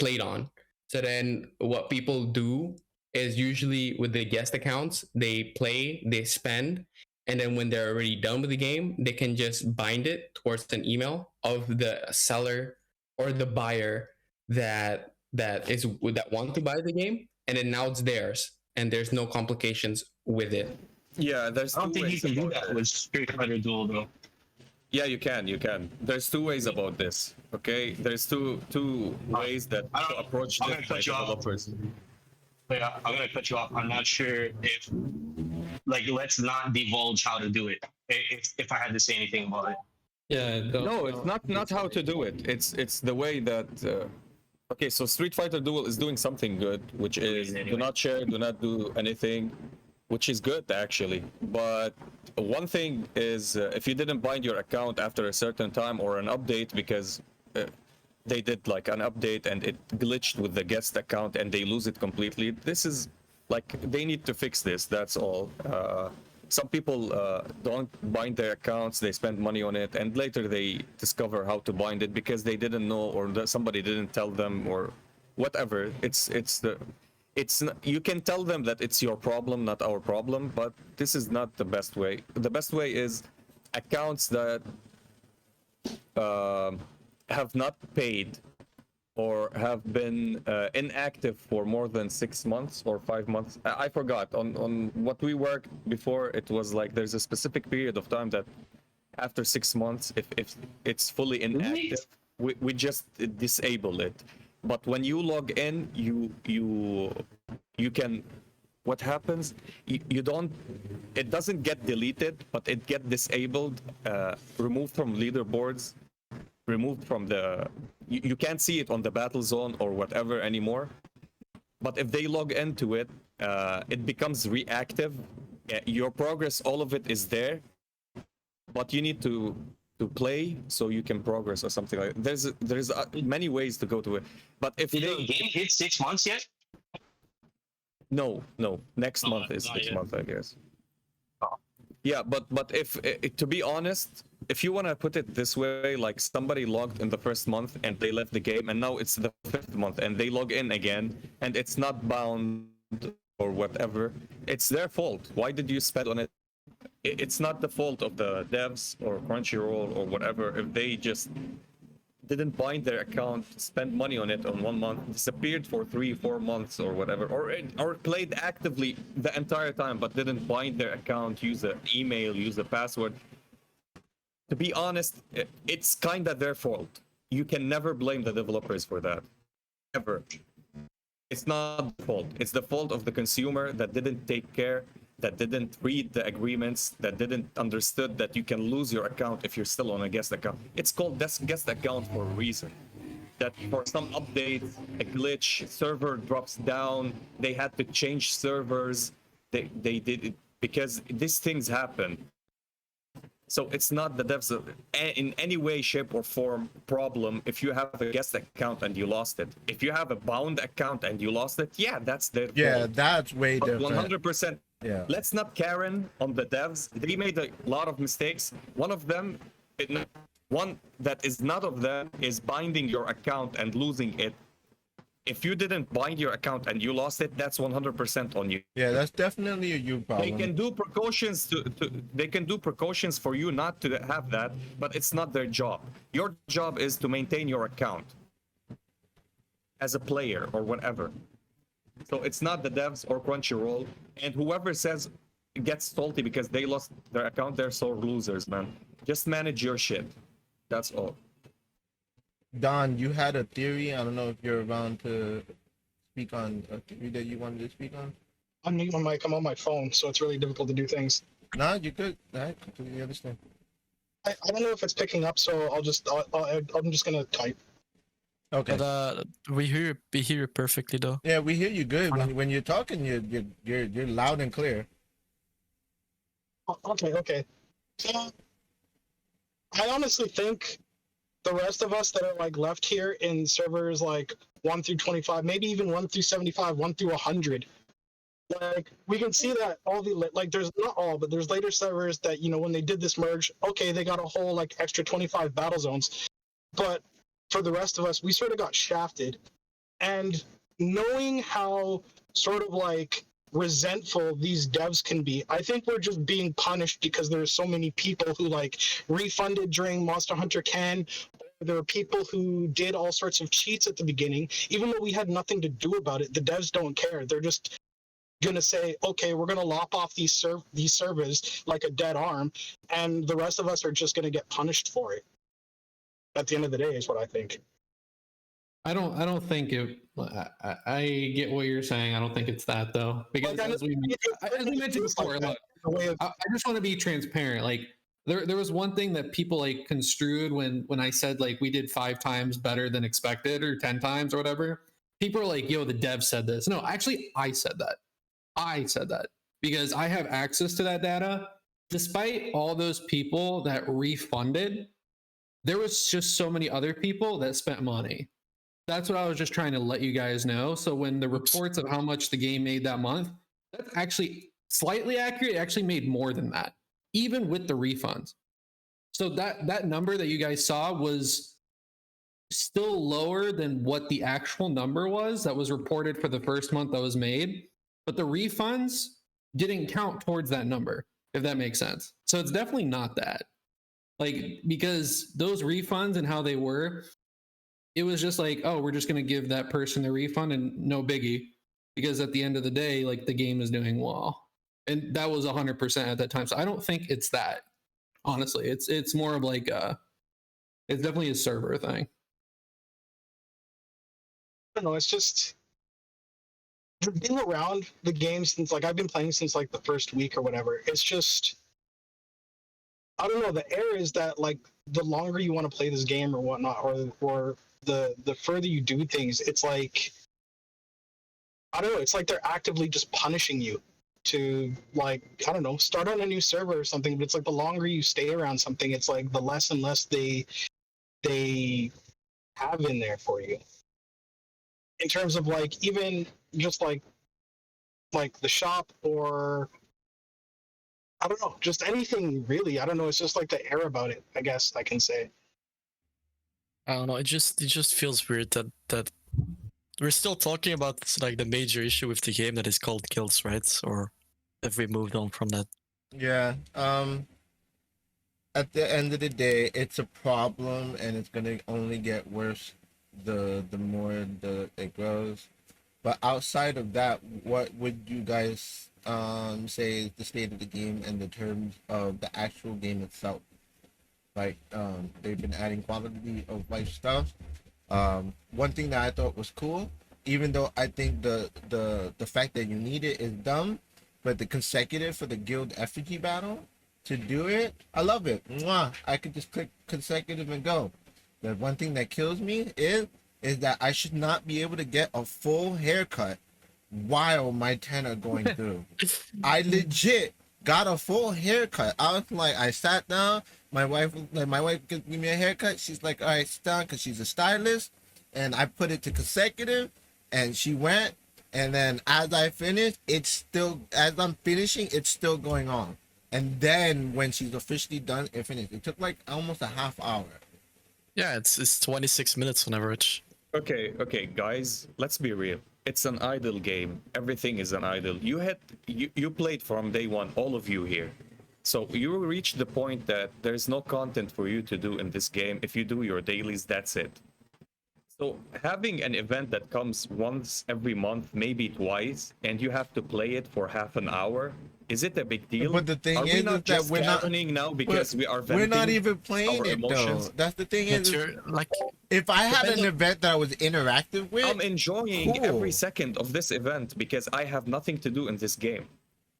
[SPEAKER 2] played on. So then what people do is usually with the guest accounts, they play, they spend, and then when they're already done with the game, they can just bind it towards an email of the seller or the buyer that want to buy the game, and then now it's theirs, and there's no complications with it.
[SPEAKER 7] Yeah, there's
[SPEAKER 3] I don't
[SPEAKER 7] two
[SPEAKER 3] think you
[SPEAKER 7] ways
[SPEAKER 3] can do
[SPEAKER 7] about
[SPEAKER 3] that with Street Fighter Duel though.
[SPEAKER 7] Yeah, you can. There's two ways about this. Okay, there's two ways that
[SPEAKER 3] I
[SPEAKER 7] to
[SPEAKER 3] don't-
[SPEAKER 7] approach
[SPEAKER 3] I'm
[SPEAKER 7] this
[SPEAKER 3] gonna
[SPEAKER 7] by
[SPEAKER 3] cut you off.
[SPEAKER 7] developers.
[SPEAKER 3] Yeah, I'm gonna cut you off. I'm not sure if, like, let's not divulge how to do it. If I had to say anything about it.
[SPEAKER 4] Yeah.
[SPEAKER 7] No, it's not how to do it. It's the way that. Okay, so Street Fighter Duel is doing something good, which is do not share, do not do anything, which is good actually. But one thing is if you didn't bind your account after a certain time or an update because they did like an update and it glitched with the guest account and they lose it completely. This is like they need to fix this. That's all. Some people don't bind their accounts, they spend money on it, and later they discover how to bind it because they didn't know or somebody didn't tell them or whatever. You can tell them that it's your problem, not our problem, but this is not the best way. The best way is accounts that have not paid or have been inactive for more than 6 months or 5 months. I forgot. On what we worked before, it was like there's a specific period of time that after 6 months, if it's fully inactive, we just disable it. But when you log in, you can. What happens? You don't. It doesn't get deleted, but it get disabled, removed from leaderboards, removed from the. You can't see it on the battle zone or whatever anymore. But if they log into it, it becomes reactive. Your progress, all of it is there, but you need to play so you can progress or something like that. There's many ways to go to it. But if
[SPEAKER 3] Did
[SPEAKER 7] they
[SPEAKER 3] the game hit 6 months yet?
[SPEAKER 7] no, next
[SPEAKER 3] No,
[SPEAKER 7] month is
[SPEAKER 3] not
[SPEAKER 7] 6
[SPEAKER 3] yet.
[SPEAKER 7] months, I guess.
[SPEAKER 3] Oh.
[SPEAKER 7] Yeah, but if to be honest, if you want to put it this way, like somebody logged in the first month and they left the game, and now it's the 5th month and they log in again and it's not bound or whatever, it's their fault. Why did you spend on it? It's not the fault of the devs or Crunchyroll or whatever if they just didn't bind their account, spend money on it on 1 month, disappeared for 3-4 months or whatever, or played actively the entire time but didn't bind their account, use an email, use a password. To be honest, it's kind of their fault. You can never blame the developers for that, ever. It's not the fault. It's the fault of the consumer that didn't take care, that didn't read the agreements, that didn't understood that you can lose your account if you're still on a guest account. It's called guest account for a reason. That for some updates, a glitch, server drops down, they had to change servers. They did it because these things happen. So it's not the devs in any way, shape, or form problem if you have a guest account and you lost it. If you have a bound account and you lost it, yeah, that's their
[SPEAKER 1] Yeah,
[SPEAKER 7] fault.
[SPEAKER 1] that's way
[SPEAKER 7] But
[SPEAKER 1] different.
[SPEAKER 7] 100%.
[SPEAKER 1] Yeah.
[SPEAKER 7] Let's not Karen on the devs. They made a lot of mistakes. One of them, one that is not of them, is binding your account and losing it. If you didn't bind your account and you lost it, that's 100% on you.
[SPEAKER 1] Yeah, that's definitely a you problem.
[SPEAKER 7] They can do precautions they can do precautions for you not to have that, but it's not their job. Your job is to maintain your account as a player or whatever. So it's not the devs or Crunchyroll, and whoever says gets salty because they lost their account, they're sore losers, man. Just manage your shit. That's all.
[SPEAKER 1] Don, you had a theory. I don't know if you're around to speak on a theory that you wanted to speak on.
[SPEAKER 6] I'm mute my mic. I'm on my phone, so it's really difficult to do things.
[SPEAKER 1] Nah, you could. I completely understand.
[SPEAKER 6] I don't know if it's picking up, so I'm just gonna type.
[SPEAKER 1] Okay.
[SPEAKER 5] But we hear you perfectly though.
[SPEAKER 1] Yeah, we hear you good. When you're talking, you're loud and clear.
[SPEAKER 6] Okay. So, I honestly think the rest of us that are like left here in servers like 1 through 25, maybe even 1 through 75, 1 through 100, like we can see that all the like there's not all, but there's later servers that when they did this merge, okay, they got a whole like extra 25 battle zones, but for the rest of us, we sort of got shafted. And knowing how sort of like resentful these devs can be, I think we're just being punished because there's so many people who like refunded during Monster Hunter Can. There were people who did all sorts of cheats at the beginning, even though we had nothing to do about it. The devs don't care. They're just gonna say, okay, we're gonna lop off these servers like a dead arm, and the rest of us are just gonna get punished for it. At the end of the day, is what I think.
[SPEAKER 4] I don't think it. I get what you're saying. I don't think it's that though, because
[SPEAKER 6] Like,
[SPEAKER 4] as we mentioned before, look, I just want to be transparent. Like there was one thing that people like construed when I said like we did 5 times better than expected or 10 times or whatever. People are like, yo, the dev said this. No, actually, I said that. I said that because I have access to that data. Despite all those people that refunded, there was just so many other people that spent money. That's what I was just trying to let you guys know. So when the reports of how much the game made that month, that's actually slightly accurate. It actually made more than that, even with the refunds. So that number that you guys saw was still lower than what the actual number was that was reported for the first month that was made. But the refunds didn't count towards that number, if that makes sense. So it's definitely not that. Like, because those refunds and how they were, it was just like, oh, we're just going to give that person the refund and no biggie. Because at the end of the day, like the game is doing well. And that was 100% at that time. So I don't think it's that, honestly. It's more of like, it's definitely a server thing.
[SPEAKER 6] I don't know, it's just being around the game since like I've been playing since like the first week or whatever. It's just, I don't know, the air is that like the longer you want to play this game or whatnot, or the further you do things, it's like, I don't know, it's like they're actively just punishing you to like, I don't know, start on a new server or something. But it's like the longer you stay around something, it's like the less and less they have in there for you. In terms of like even just like the shop, or I don't know, just anything really. I don't know. It's just like the air about it, I guess I can say.
[SPEAKER 5] I don't know. It just feels weird that we're still talking about like the major issue with the game that is called guilds, right? Or have we moved on from that?
[SPEAKER 1] Yeah. At the end of the day, it's a problem, and it's gonna only get worse the more it grows. But outside of that, what would you guys say is the state of the game in the terms of the actual game itself? Like they've been adding quality of life stuff. One thing that I thought was cool, even though I think the fact that you need it is dumb, but the consecutive for the guild effigy battle, to do it, I love it. Mwah! I could just click consecutive and go. The one thing that kills me is that I should not be able to get a full haircut while my 10 are going through. I legit got a full haircut. I was like, I sat down. My wife gave me a haircut. She's like, all right, sit down, because she's a stylist. And I put it to consecutive, and she went. And then as I finished, as I'm finishing, it's still going on. And then when she's officially done, it finished. It took like almost a half hour.
[SPEAKER 5] Yeah, it's 26 minutes on average.
[SPEAKER 7] Okay, guys, let's be real. It's an idle game. Everything is an idle. You played from day one, all of you here. So you reach the point that there's no content for you to do in this game. If you do your dailies, that's it. So having an event that comes once every month, maybe twice, and you have to play it for half an hour, Is it a big deal?
[SPEAKER 1] But the thing
[SPEAKER 7] are
[SPEAKER 1] is
[SPEAKER 7] we
[SPEAKER 1] is
[SPEAKER 7] not
[SPEAKER 1] that
[SPEAKER 7] just
[SPEAKER 1] we're not-
[SPEAKER 7] gathering now because we are
[SPEAKER 1] We're not
[SPEAKER 7] venting
[SPEAKER 1] even playing
[SPEAKER 7] our
[SPEAKER 1] it
[SPEAKER 7] emotions?
[SPEAKER 1] though. That's the thing
[SPEAKER 5] But
[SPEAKER 1] is,
[SPEAKER 5] you're like,
[SPEAKER 1] if I had an
[SPEAKER 5] Depends on-
[SPEAKER 1] event that I was interactive with,
[SPEAKER 7] I'm enjoying every
[SPEAKER 1] Cool.
[SPEAKER 7] second of this event because I have nothing to do in this game.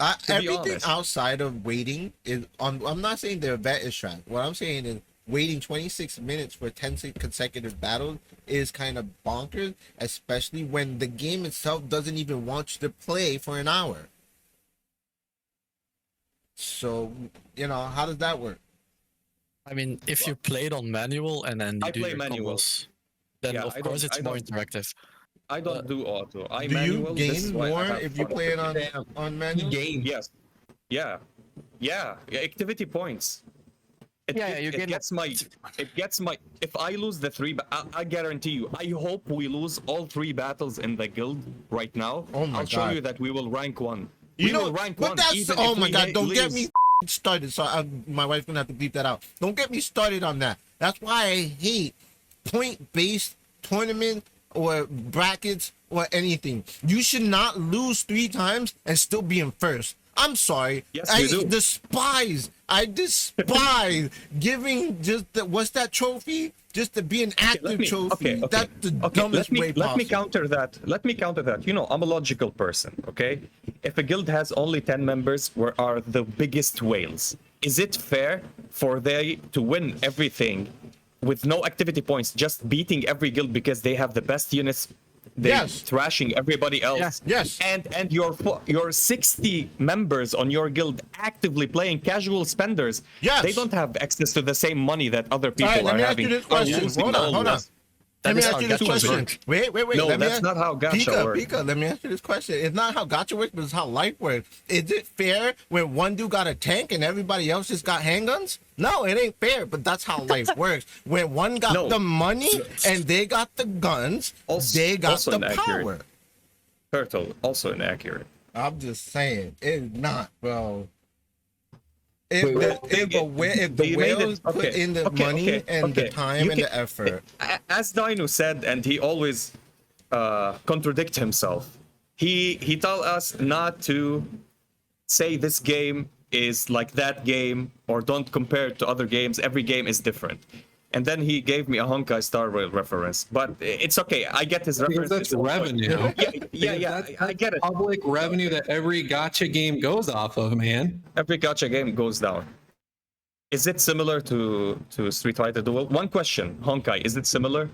[SPEAKER 7] to be
[SPEAKER 1] everything
[SPEAKER 7] honest.
[SPEAKER 1] outside of waiting is on. I'm not saying the event is trash. What I'm saying is waiting 26 minutes for 10 consecutive battles is kind of bonkers, especially when the game itself doesn't even want you to play for an hour. So, how does that work?
[SPEAKER 5] I mean, if you play it on manual and then you
[SPEAKER 7] I
[SPEAKER 5] do
[SPEAKER 7] play
[SPEAKER 5] your
[SPEAKER 7] manual.
[SPEAKER 5] combos, then
[SPEAKER 7] Yeah,
[SPEAKER 5] of
[SPEAKER 7] I
[SPEAKER 5] course
[SPEAKER 7] don't-
[SPEAKER 5] it's
[SPEAKER 7] I
[SPEAKER 5] more
[SPEAKER 7] don't-
[SPEAKER 5] interactive.
[SPEAKER 7] I don't do auto. I
[SPEAKER 1] Do
[SPEAKER 7] manual.
[SPEAKER 1] you
[SPEAKER 7] this is
[SPEAKER 1] gain
[SPEAKER 7] why I
[SPEAKER 1] more
[SPEAKER 7] have
[SPEAKER 1] if you
[SPEAKER 7] fun.
[SPEAKER 1] play it on
[SPEAKER 2] He
[SPEAKER 1] manual?
[SPEAKER 2] gained.
[SPEAKER 7] Yes. Yeah. Yeah. Activity points.
[SPEAKER 5] You
[SPEAKER 7] It
[SPEAKER 5] gain
[SPEAKER 7] gets my. It gets my. If I lose the three, I guarantee you. I hope we lose all three battles in the guild right now.
[SPEAKER 1] Oh my
[SPEAKER 7] I'll show
[SPEAKER 1] God.
[SPEAKER 7] you that we will rank one.
[SPEAKER 1] You
[SPEAKER 7] We
[SPEAKER 1] know,
[SPEAKER 7] will rank
[SPEAKER 1] but
[SPEAKER 7] one.
[SPEAKER 1] that's
[SPEAKER 7] even
[SPEAKER 1] oh
[SPEAKER 7] if
[SPEAKER 1] my
[SPEAKER 7] we
[SPEAKER 1] god! Don't get
[SPEAKER 7] lose.
[SPEAKER 1] me started. So my wife's gonna have to bleep that out. Don't get me started on that. That's why I hate point-based tournament or brackets or anything. You should not lose 3 times and still be in first. I'm sorry.
[SPEAKER 7] Yes,
[SPEAKER 1] I
[SPEAKER 7] you do.
[SPEAKER 1] despise. I despise giving just what's that trophy? Just to be an active trophy. That's the dumbest way possible.
[SPEAKER 7] Let me counter that. Let me counter that. I'm a logical person, okay? If a guild has only 10 members, where are the biggest whales? Is it fair for they to win everything with no activity points, just beating every guild because they have the best units? They're
[SPEAKER 1] Yes.
[SPEAKER 7] thrashing everybody else.
[SPEAKER 1] Yes.
[SPEAKER 7] And your 60 members on your guild actively playing casual spenders.
[SPEAKER 1] Yes.
[SPEAKER 7] They don't have access to the same money that other people
[SPEAKER 1] All right, let
[SPEAKER 7] are
[SPEAKER 1] me ask
[SPEAKER 7] having.
[SPEAKER 1] you this
[SPEAKER 7] are
[SPEAKER 1] question.
[SPEAKER 7] losing
[SPEAKER 1] Hold on.
[SPEAKER 7] always.
[SPEAKER 1] Let me
[SPEAKER 5] is
[SPEAKER 1] ask
[SPEAKER 5] how
[SPEAKER 1] you this
[SPEAKER 5] gachas
[SPEAKER 1] question.
[SPEAKER 5] work.
[SPEAKER 1] Wait.
[SPEAKER 7] No,
[SPEAKER 1] let me
[SPEAKER 7] that's
[SPEAKER 1] ask,
[SPEAKER 7] not how gacha works.
[SPEAKER 1] Pika, let me ask you this question. It's not how gacha works, but it's how life works. Is it fair when one dude got a tank and everybody else just got handguns? No, it ain't fair, but that's how life works. When one got
[SPEAKER 7] No.
[SPEAKER 1] the money and they got the guns, they got
[SPEAKER 7] also
[SPEAKER 1] the
[SPEAKER 7] inaccurate.
[SPEAKER 1] power.
[SPEAKER 7] Turtle, also inaccurate.
[SPEAKER 1] I'm just saying, it's not, bro. If
[SPEAKER 7] Wait,
[SPEAKER 1] the, if the
[SPEAKER 7] you made it-
[SPEAKER 1] whales put in the money and the time
[SPEAKER 7] You
[SPEAKER 1] and
[SPEAKER 7] can-
[SPEAKER 1] the effort,
[SPEAKER 7] As Dino said, and he always contradict himself. He told us not to say this game is like that game or don't compare it to other games. Every game is different. And then he gave me a Honkai Star Rail reference, but it's okay. I get his
[SPEAKER 4] Because
[SPEAKER 7] reference.
[SPEAKER 4] that's
[SPEAKER 7] It's-
[SPEAKER 4] revenue.
[SPEAKER 7] Yeah. I get it.
[SPEAKER 4] Public revenue that every gotcha game goes off of, man.
[SPEAKER 7] Every gacha game goes down. Is it similar to Street Fighter Duel? One question, Honkai, is it similar?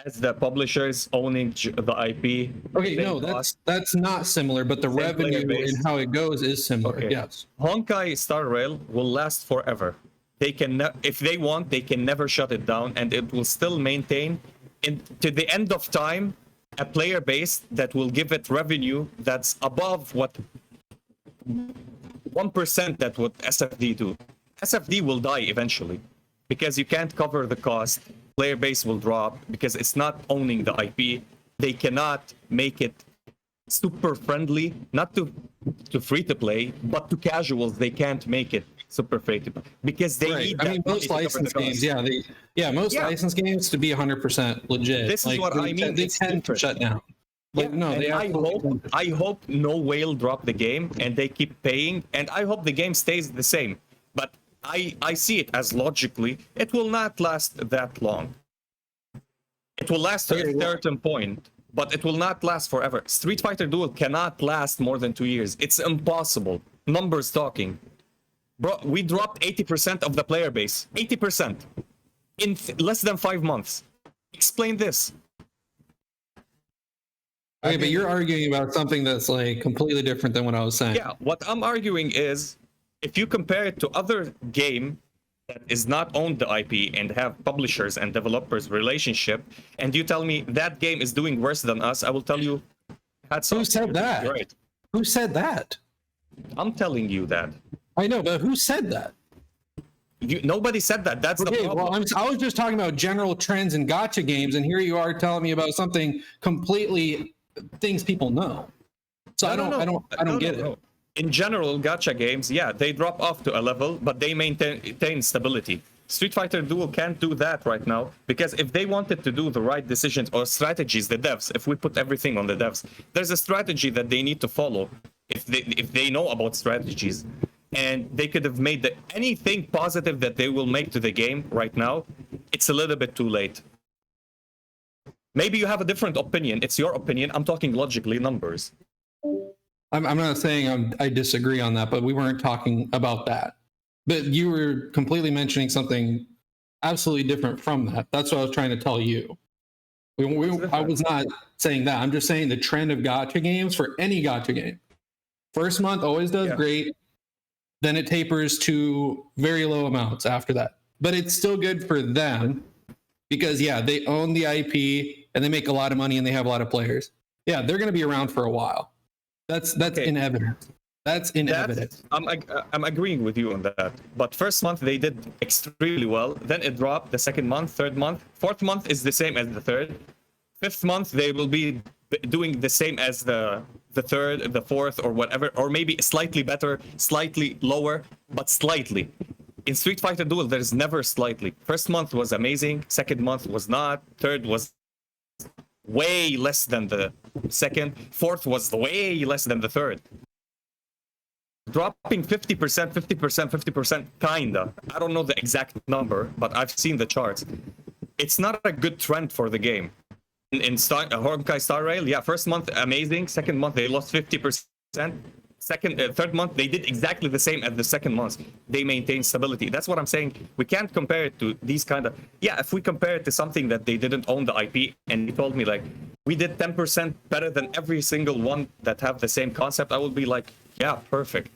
[SPEAKER 7] As the publishers owning the IP?
[SPEAKER 4] Okay,
[SPEAKER 7] they
[SPEAKER 4] no,
[SPEAKER 7] lost-
[SPEAKER 4] that's not similar, but the
[SPEAKER 7] Same player
[SPEAKER 4] revenue
[SPEAKER 7] base.
[SPEAKER 4] and how it goes is similar.
[SPEAKER 7] Okay.
[SPEAKER 4] Yes.
[SPEAKER 7] Honkai Star Rail will last forever. They can, if they want, they can never shut it down, and it will still maintain, to the end of time, a player base that will give it revenue that's above what 1% that what SFD do. SFD will die eventually because you can't cover the cost. Player base will drop because it's not owning the IP. They cannot make it super friendly, not to free to play, but to casuals. They can't make it super free to play because they
[SPEAKER 4] Right.
[SPEAKER 7] need.
[SPEAKER 4] I
[SPEAKER 7] that
[SPEAKER 4] mean,
[SPEAKER 7] money
[SPEAKER 4] most
[SPEAKER 7] to cover the
[SPEAKER 4] license games,
[SPEAKER 7] cost.
[SPEAKER 4] most
[SPEAKER 7] Yeah.
[SPEAKER 4] license games to be 100% legit.
[SPEAKER 7] This is what I mean,
[SPEAKER 4] They
[SPEAKER 7] it's
[SPEAKER 4] tend to
[SPEAKER 7] different.
[SPEAKER 4] shut down. Like, no,
[SPEAKER 7] And
[SPEAKER 4] they
[SPEAKER 7] I hope no whale drop the game and they keep paying, and I hope the game stays the same. But I see it as logically, it will not last that long. It will last to a certain point, but it will not last forever. Street Fighter Duel cannot last more than 2 years. It's impossible. Numbers talking. Bro, we dropped 80% of the player base. 80% in less than 5 months. Explain this.
[SPEAKER 4] Okay, but you're arguing about something that's like completely different than what I was saying.
[SPEAKER 7] Yeah, what I'm arguing is if you compare it to other game that is not owned the IP and have publishers and developers relationship, and you tell me that game is doing worse than us, I will tell you, hats
[SPEAKER 4] Who
[SPEAKER 7] off.
[SPEAKER 4] said that?
[SPEAKER 7] You're right.
[SPEAKER 4] Who said that?
[SPEAKER 7] I'm telling you that.
[SPEAKER 4] I know, but who said that?
[SPEAKER 7] Nobody said that. That's the
[SPEAKER 4] Okay,
[SPEAKER 7] problem.
[SPEAKER 4] well, I was just talking about general trends in gotcha games, and here you are telling me about something completely things people know. So I don't get it.
[SPEAKER 7] In general, gacha games, yeah, they drop off to a level, but they maintain stability. Street Fighter Duel can't do that right now because if they wanted to do the right decisions or strategies, the devs, if we put everything on the devs, there's a strategy that they need to follow if they know about strategies, and they could have made anything positive that they will make to the game right now. It's a little bit too late. Maybe you have a different opinion. It's your opinion. I'm talking logically, numbers.
[SPEAKER 4] I'm not saying I disagree on that, but we weren't talking about that. But you were completely mentioning something absolutely different from that. That's what I was trying to tell you. I was not saying that. I'm just saying the trend of gacha games for any gacha game. First month always does great. Then it tapers to very low amounts after that. But it's still good for them because, yeah, they own the IP and they make a lot of money and they have a lot of players. Yeah, they're going to be around for a while. That's in evidence. That's in evidence.
[SPEAKER 7] I'm agreeing with you on that. But first month they did extremely well. Then it dropped. The second month, third month, fourth month is the same as the third. Fifth month they will be doing the same as the third, the fourth, or whatever, or maybe slightly better, slightly lower, but slightly. In Street Fighter Duel, there's never slightly. First month was amazing. Second month was not. Third was way less than the second. Fourth was way less than the third. Dropping 50%, 50%, 50%, kinda. I don't know the exact number, but I've seen the charts. It's not a good trend for the game. In Honkai Star Rail, yeah, first month amazing. Second month they lost 50%. Third month they did exactly the same as the second month. They maintained stability. That's what I'm saying. We can't compare it to these kind of. Yeah, if we compare it to something that they didn't own the IP, and he told me like we did 10% better than every single one that have the same concept, I would be like, yeah, perfect.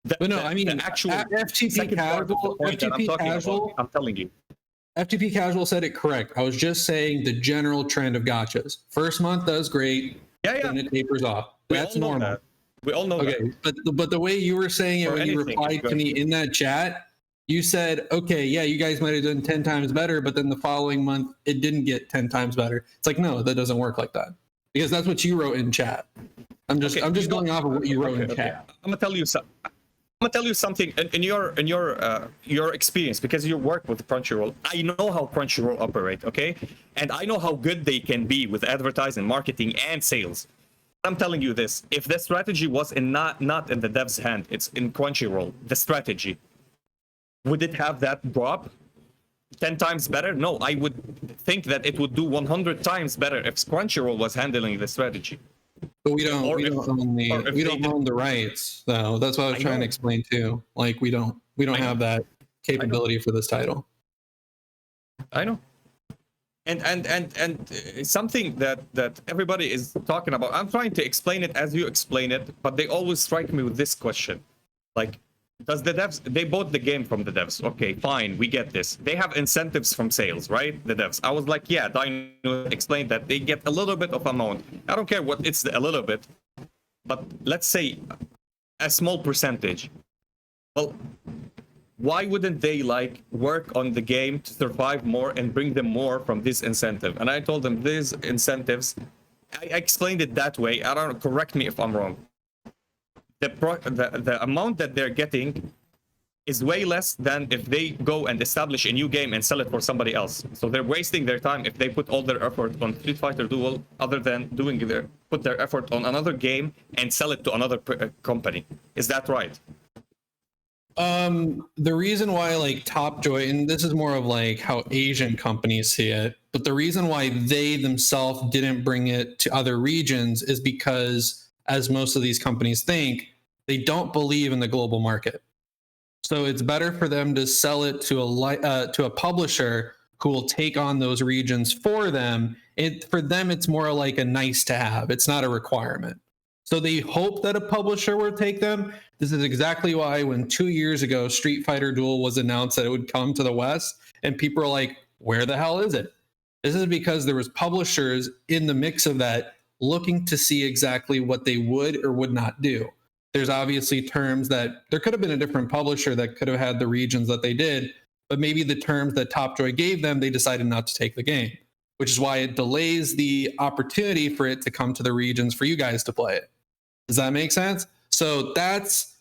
[SPEAKER 4] But no, I mean,
[SPEAKER 7] the actual
[SPEAKER 4] FTP Casual,
[SPEAKER 7] I'm telling you.
[SPEAKER 4] FTP Casual said it correct. I was just saying the general trend of gachas. First month does great, then it tapers off. That's normal.
[SPEAKER 7] We all know that.
[SPEAKER 4] But the way you were saying it
[SPEAKER 7] For
[SPEAKER 4] when you
[SPEAKER 7] anything,
[SPEAKER 4] replied to me in that chat, you said, okay, yeah, you guys might have done 10 times better, but then the following month it didn't get 10 times better. It's like, no, that doesn't work like that. Because that's what you wrote in chat. I'm just going off of what you wrote in chat.
[SPEAKER 7] I'm gonna tell you something in your experience, because you work with Crunchyroll. I know how Crunchyroll operate, okay, and I know how good they can be with advertising, marketing, and sales. I'm telling you this: if the strategy was not in the dev's hand, it's in Crunchyroll. The strategy, would it have that drop 10 times better? No, I would think that it would do 100 times better if Crunchyroll was handling the strategy.
[SPEAKER 4] But we don't own the rights, though. That's what I was trying to explain too. Like we don't have that capability for this title.
[SPEAKER 7] I know. And something that everybody is talking about. I'm trying to explain it as you explain it, but they always strike me with this question: like, does the devs, they bought the game from the devs? Okay, fine, we get this. They have incentives from sales, right? The devs. I was like, yeah, Dino explained that they get a little bit of amount. I don't care what it's a little bit, but let's say a small percentage. Well, why wouldn't they like work on the game to survive more and bring them more from this incentive? And I told them these incentives, I explained it that way. I don't, correct me if I'm wrong. The amount that they're getting is way less than if they go and establish a new game and sell it for somebody else. So they're wasting their time if they put all their effort on Street Fighter Duel, other than put their effort on another game and sell it to another company. Is that right?
[SPEAKER 4] The reason why like Topjoy, and this is more of like how Asian companies see it, but the reason why they themselves didn't bring it to other regions is because, as most of these companies think, they don't believe in the global market. So it's better for them to sell it to a publisher who will take on those regions for them. For them, it's more like a nice to have. It's not a requirement. So they hope that a publisher will take them. This is exactly why when 2 years ago, Street Fighter Duel was announced that it would come to the West, and people are like, where the hell is it? This is because there was publishers in the mix of that looking to see exactly what they would or would not do. There's obviously terms that there could have been a different publisher that could have had the regions that they did, but maybe the terms that Topjoy gave them, they decided not to take the game, which is why it delays the opportunity for it to come to the regions for you guys to play it. Does that make sense? So that's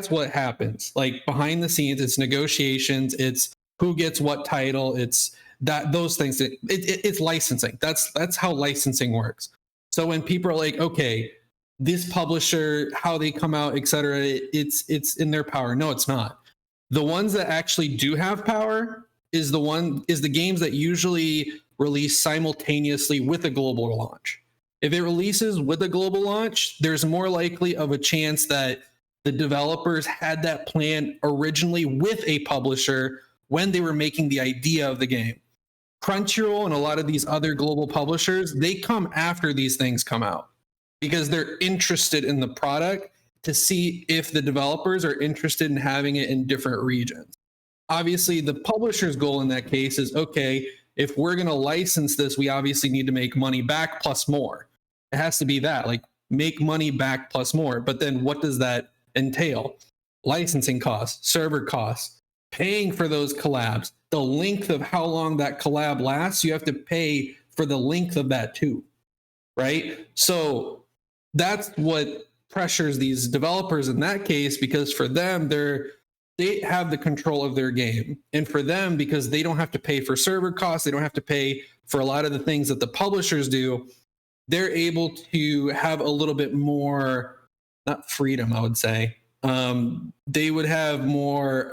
[SPEAKER 4] what happens. Like behind the scenes, it's negotiations, it's who gets what title, it's those things. It's licensing. That's how licensing works. So when people are like, okay, this publisher, how they come out, etc. It's in their power. No, it's not. The ones that actually do have power is the games that usually release simultaneously with a global launch. If it releases with a global launch, there's more likely of a chance that the developers had that plan originally with a publisher when they were making the idea of the game. Crunchyroll and a lot of these other global publishers, they come after these things come out because they're interested in the product to see if the developers are interested in having it in different regions. Obviously, the publisher's goal in that case is, okay, if we're going to license this, we obviously need to make money back plus more. It has to be that, like, make money back plus more. But then what does that entail? Licensing costs, server costs, paying for those collabs, the length of how long that collab lasts, you have to pay for the length of that too, right? So that's what pressures these developers in that case, because for them, they have the control of their game. And for them, because they don't have to pay for server costs, they don't have to pay for a lot of the things that the publishers do, they're able to have a little bit more, not freedom, I would say. They would have more,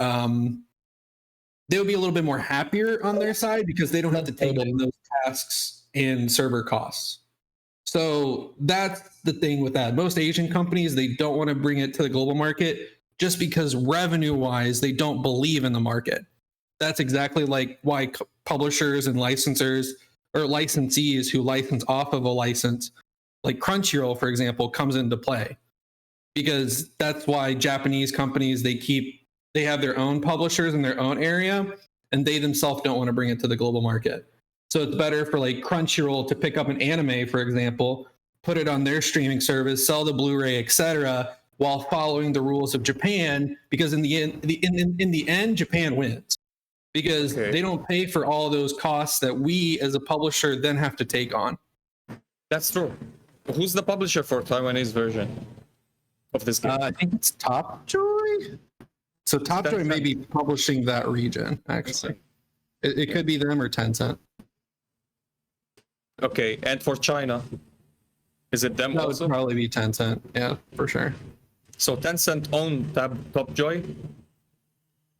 [SPEAKER 4] they would be a little bit more happier on their side because they don't have to take on those tasks and server costs. So that's the thing with that. Most Asian companies, they don't want to bring it to the global market just because revenue-wise, they don't believe in the market. That's exactly like why publishers and licensors or licensees who license off of a license, like Crunchyroll, for example, comes into play. Because that's why Japanese companies, they have their own publishers in their own area, and they themselves don't want to bring it to the global market. So it's better for like Crunchyroll to pick up an anime, for example, put it on their streaming service, sell the Blu-ray, etc., while following the rules of Japan, because in the end, Japan wins. Because they don't pay for all those costs that we as a publisher then have to take on.
[SPEAKER 7] That's true. Who's the publisher for Taiwanese version of this game?
[SPEAKER 4] I think it's Topjoy. So Topjoy may be publishing that region, actually. It could be them or Tencent.
[SPEAKER 7] Okay, and for China, is it them
[SPEAKER 4] That
[SPEAKER 7] also?
[SPEAKER 4] would probably be Tencent, yeah, for sure.
[SPEAKER 7] So Tencent own Topjoy?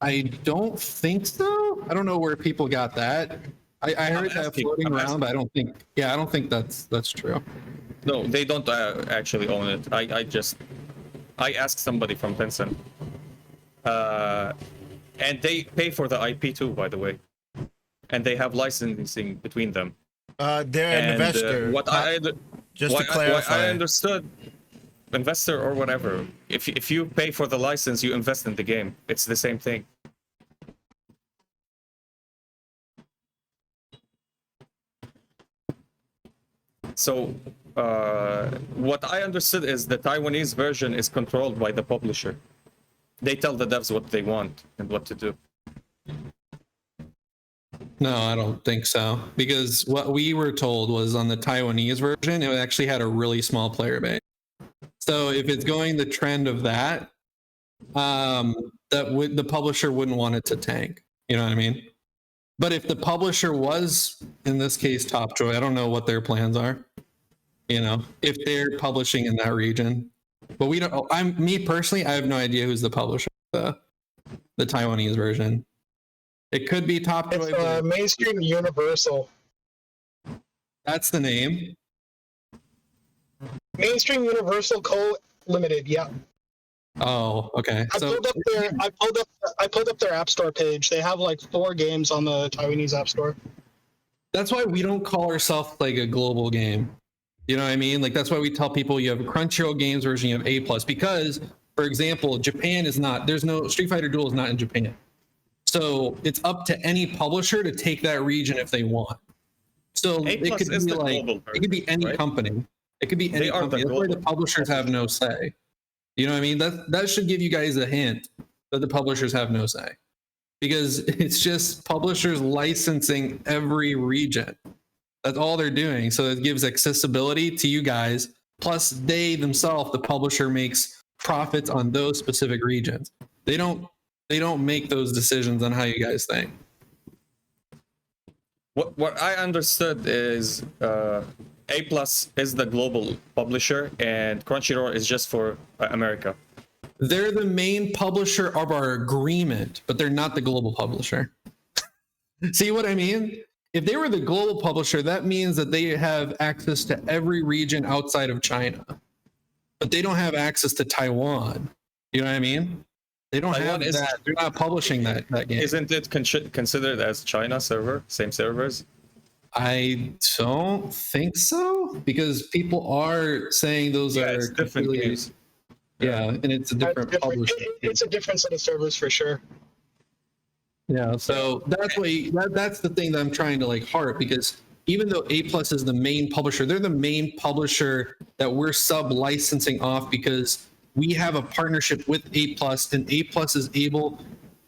[SPEAKER 4] I don't think so. I don't know where people got that. I heard that floating around, but I don't think that's true.
[SPEAKER 7] No, they don't actually own it. I asked somebody from Tencent. And they pay for the IP too, by the way. And they have licensing between them.
[SPEAKER 1] They're an investor.
[SPEAKER 7] What I understood, investor or whatever. If you pay for the license, you invest in the game. It's the same thing. So what I understood is the Taiwanese version is controlled by the publisher. They tell the devs what they want and what to do.
[SPEAKER 4] No, I don't think so. Because what we were told was on the Taiwanese version, it actually had a really small player base. So if it's going the trend of that, the publisher wouldn't want it to tank. You know what I mean? But if the publisher was, in this case, Topjoy, I don't know what their plans are. You know, if they're publishing in that region. But we don't. Me personally, I have no idea who's the publisher of the Taiwanese version. It could be Topjoy.
[SPEAKER 6] It's Mainstream Universal.
[SPEAKER 4] That's the name.
[SPEAKER 6] Mainstream Universal Co. Limited. Yeah.
[SPEAKER 4] Oh, okay.
[SPEAKER 6] I pulled up their App Store page. They have like 4 games on the Taiwanese App Store.
[SPEAKER 4] That's why we don't call ourselves like a global game. You know what I mean? Like that's why we tell people you have a Crunchyroll Games version, you have A+. Because, for example, Japan is not. There's no Street Fighter Duel is not in Japan. So it's up to any publisher to take that region if they want. So it could be like version, it could be any company. It could be any company. That's why the publishers have no say. You know what I mean? That should give you guys a hint that the publishers have no say. Because it's just publishers licensing every region. That's all they're doing. So it gives accessibility to you guys. Plus they themselves, the publisher, makes profits on those specific regions. They don't make those decisions on how you guys think.
[SPEAKER 7] What I understood is A Plus is the global publisher, and Crunchyroll is just for America.
[SPEAKER 4] They're the main publisher of our agreement, but they're not the global publisher. See what I mean? If they were the global publisher, that means that they have access to every region outside of China, but they don't have access to Taiwan. You know what I mean? They don't
[SPEAKER 7] Taiwan
[SPEAKER 4] have that. They're not publishing that game.
[SPEAKER 7] Isn't it considered as China server? Same servers?
[SPEAKER 4] I don't think so, because people are saying those are
[SPEAKER 7] it's different
[SPEAKER 4] completely-
[SPEAKER 7] games.
[SPEAKER 4] Yeah, and it's a different publisher.
[SPEAKER 6] It's a different set of servers for sure.
[SPEAKER 4] Yeah, so that's that's the thing that I'm trying to like heart, because even though A Plus is the main publisher, they're the main publisher that we're sub licensing off because we have a partnership with A Plus, and A Plus is able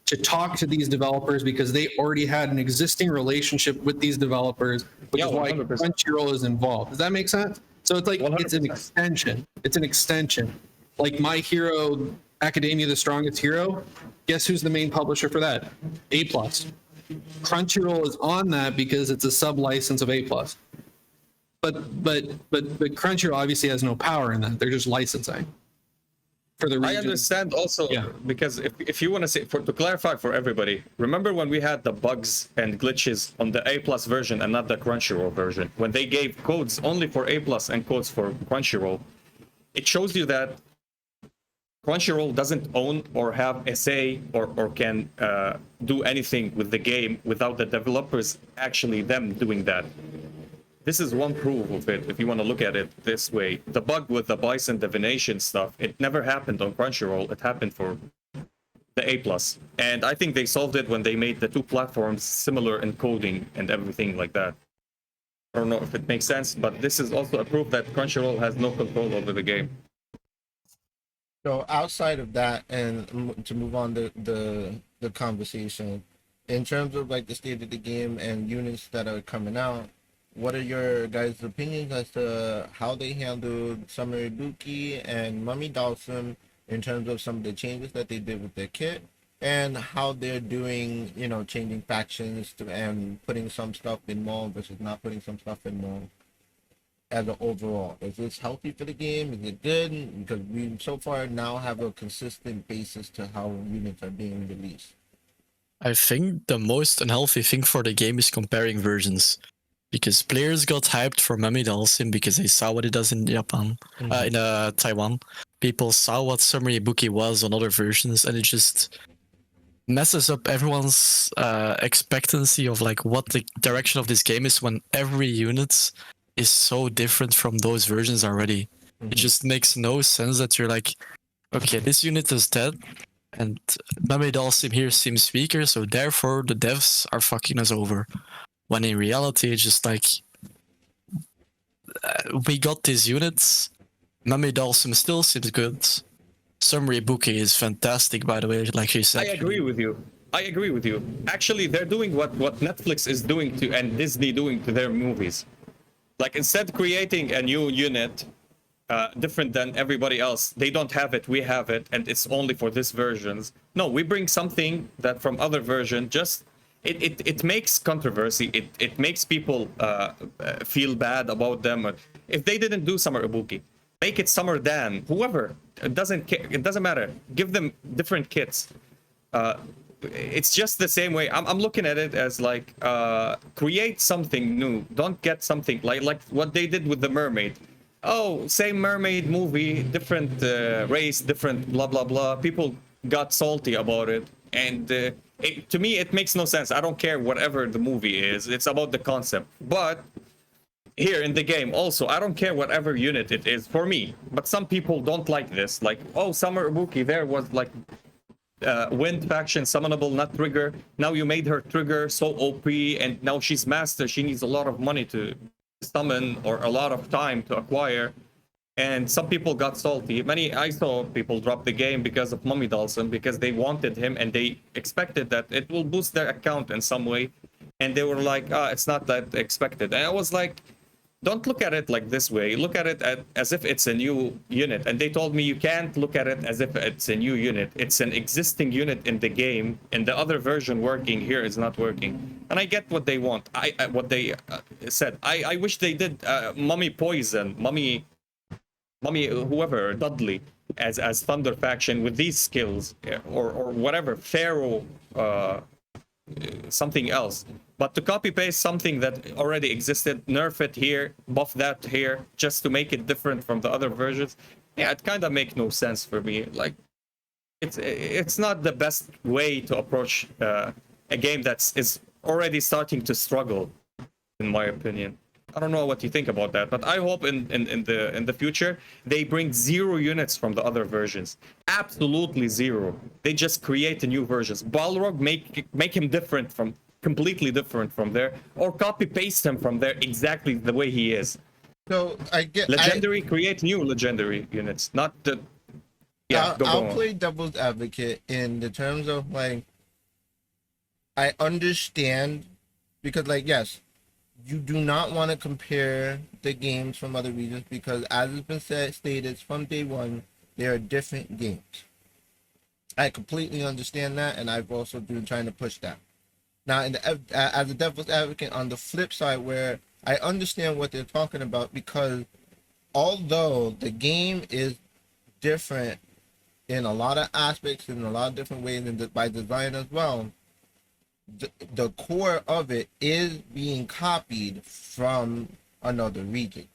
[SPEAKER 4] to talk to these developers because they already had an existing relationship with these developers, which is why
[SPEAKER 7] 100%.
[SPEAKER 4] Crunchyroll is involved. Does that make sense? So it's like it's an
[SPEAKER 7] 100%.
[SPEAKER 4] extension. It's an extension. Like My Hero Academia, the Strongest Hero. Guess who's the main publisher for that? A Plus. Crunchyroll is on that because it's a sub license of A Plus. But Crunchyroll obviously has no power in that. They're just licensing for the region.
[SPEAKER 7] I understand also,
[SPEAKER 4] Yeah.
[SPEAKER 7] because if you want to say, to clarify for everybody, remember when we had the bugs and glitches on the A Plus version and not the Crunchyroll version, when they gave codes only for A Plus and codes for Crunchyroll, it shows you that Crunchyroll doesn't own or have a say or can do anything with the game without the developers actually them doing that. This is one proof of it, if you want to look at it this way. The bug with the Bison divination stuff, it never happened on Crunchyroll. It happened for the A+. And I think they solved it when they made the two platforms similar in coding and everything like that. I don't know if it makes sense, but this is also a proof that Crunchyroll has no control over the game.
[SPEAKER 1] So outside of that, and to move on the conversation, in terms of like the state of the game and units that are coming out, what are your guys' opinions as to how they handled Summer Ibuki and Mummy Dawson in terms of some of the changes that they did with their kit, and how they're doing, changing factions and putting some stuff in mall versus not putting some stuff in mall? As an overall, is this healthy for the game? Is it good? Because we so far now have a consistent basis to how units are being released.
[SPEAKER 5] I think the most unhealthy thing for the game is comparing versions. Because players got hyped for Mummy Dalsim because they saw what it does in Japan, in Taiwan. People saw what Summer Ibuki was on other versions, and it just messes up everyone's expectancy of like what the direction of this game is when every unit is so different from those versions already. It just makes no sense that you're like, okay, this unit is dead, and Mummy Dalsim here seems weaker, so therefore the devs are fucking us over. When in reality, it's just like, we got these units, Mummy Dalsim still seems good. Summer Ibuki is fantastic, by the way, like you said.
[SPEAKER 7] I agree with you. Actually, they're doing what Netflix is doing to and Disney doing to their movies. Like, instead of creating a new unit different than everybody else, they don't have it, we have it, and it's only for this versions. No, we bring something that from other version, just it makes controversy. It makes people feel bad about them. If they didn't do Summer Ibuki, make it Summer Dan, whoever. It doesn't matter. Give them different kits. It's just the same way. I'm looking at it as like create something new. Don't get something like what they did with the mermaid. Oh, same mermaid movie, different race, different blah blah blah. People got salty about it, and to me it makes no sense. I don't care whatever the movie is. It's about the concept. But here in the game also, I don't care whatever unit it is for me. But some people don't like this. Like, oh, Summer Ibuki, there was like wind faction summonable, not trigger. Now you made her trigger so OP, and now she's master. She needs a lot of money to summon or a lot of time to acquire. And some people got salty. I saw people drop the game because of Mummy Dalsim, because they wanted him and they expected that it will boost their account in some way. And they were like, it's not that expected. And I was like, don't look at it like this way. Look at it as if it's a new unit. And they told me you can't look at it as if it's a new unit. It's an existing unit in the game, and the other version working here is not working. And I get what they want. What they said. I wish they did Mummy Poison, Mummy whoever, Dudley, as Thunder faction with these skills, or whatever, Pharaoh, something else. But to copy paste something that already existed, nerf it here, buff that here, just to make it different from the other versions, yeah, it kind of make no sense for me. Like, it's not the best way to approach a game is already starting to struggle, in my opinion. I don't know what you think about that, but I hope in the future they bring 0 units from the other versions. Absolutely 0. They just create new versions. Balrog, make him completely different from there, or copy paste him from there exactly the way he is.
[SPEAKER 1] So I get
[SPEAKER 7] Legendary, create new legendary units, not the. Yeah,
[SPEAKER 1] I'll play devil's advocate in the terms of, like, I understand, because, like, yes, you do not want to compare the games from other regions because, as has been stated from day one, they are different games. I completely understand that, and I've also been trying to push that. Now, as a devil's advocate, on the flip side, where I understand what they're talking about, because although the game is different in a lot of aspects, in a lot of different ways, and by design as well, the core of it is being copied from another region.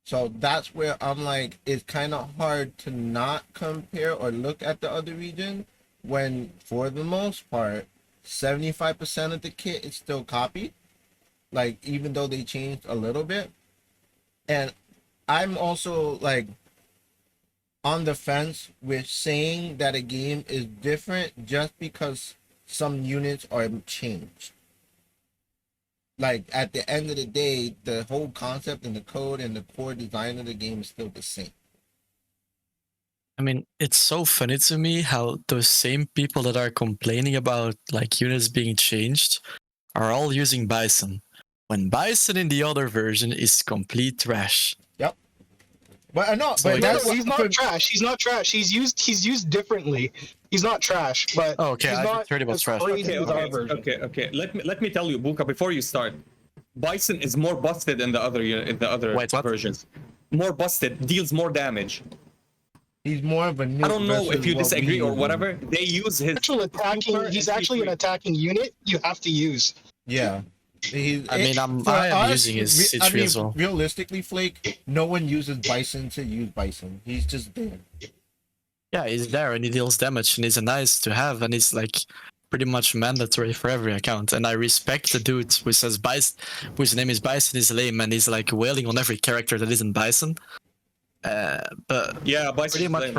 [SPEAKER 1] So that's where I'm like, it's kind of hard to not compare or look at the other region when, for the most part, 75% of the kit is still copied, like, even though they changed a little bit. And I'm also, like, on the fence with saying that a game is different just because some units are changed. Like, at the end of the day, the whole concept and the code and the core design of the game is still the same.
[SPEAKER 5] I mean, it's so funny to me how those same people that are complaining about, like, units being changed are all using Bison, when Bison in the other version is complete trash.
[SPEAKER 1] Yep. But no,
[SPEAKER 5] So
[SPEAKER 1] but
[SPEAKER 6] No,
[SPEAKER 1] that's
[SPEAKER 6] he's not trash. He's not trash. He's used differently. He's not trash, but
[SPEAKER 5] Oh, okay,
[SPEAKER 6] he's
[SPEAKER 5] I
[SPEAKER 6] not
[SPEAKER 5] heard he was
[SPEAKER 6] as
[SPEAKER 5] trash.
[SPEAKER 6] crazy as our version.
[SPEAKER 7] Okay. Let me tell you, Buka, before you start, Bison is more busted in the other
[SPEAKER 5] Wait, what?
[SPEAKER 7] versions. More busted, deals more damage.
[SPEAKER 1] he's more of a nuke.
[SPEAKER 7] I don't know if
[SPEAKER 1] versus
[SPEAKER 7] you
[SPEAKER 1] what
[SPEAKER 7] disagree
[SPEAKER 1] we
[SPEAKER 7] or
[SPEAKER 1] use.
[SPEAKER 7] whatever. They use his
[SPEAKER 6] Actual attacking. He's actually an attacking unit. You have to use.
[SPEAKER 1] Yeah.
[SPEAKER 5] I mean, I am using his C3 as well.
[SPEAKER 1] Realistically, Flake, no one uses Bison to use Bison. He's just there.
[SPEAKER 5] Yeah, he's there and he deals damage and he's a nice to have and he's like pretty much mandatory for every account. And I respect the dude who says Bison, whose name is Bison is lame and he's like wailing on every character that isn't Bison. But
[SPEAKER 7] yeah, Bison
[SPEAKER 5] pretty much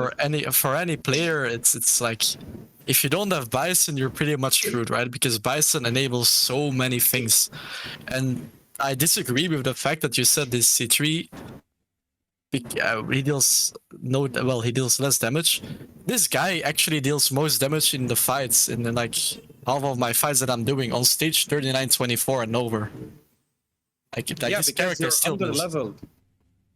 [SPEAKER 5] for any player, it's like if you don't have Bison, you're pretty much screwed, right? Because Bison enables so many things, and I disagree with the fact that you said this C3. He deals he deals less damage. This guy actually deals most damage in the fights, in like half of my fights that I'm doing on stage 39-24 and over. Like this character still deals.
[SPEAKER 7] underleveled.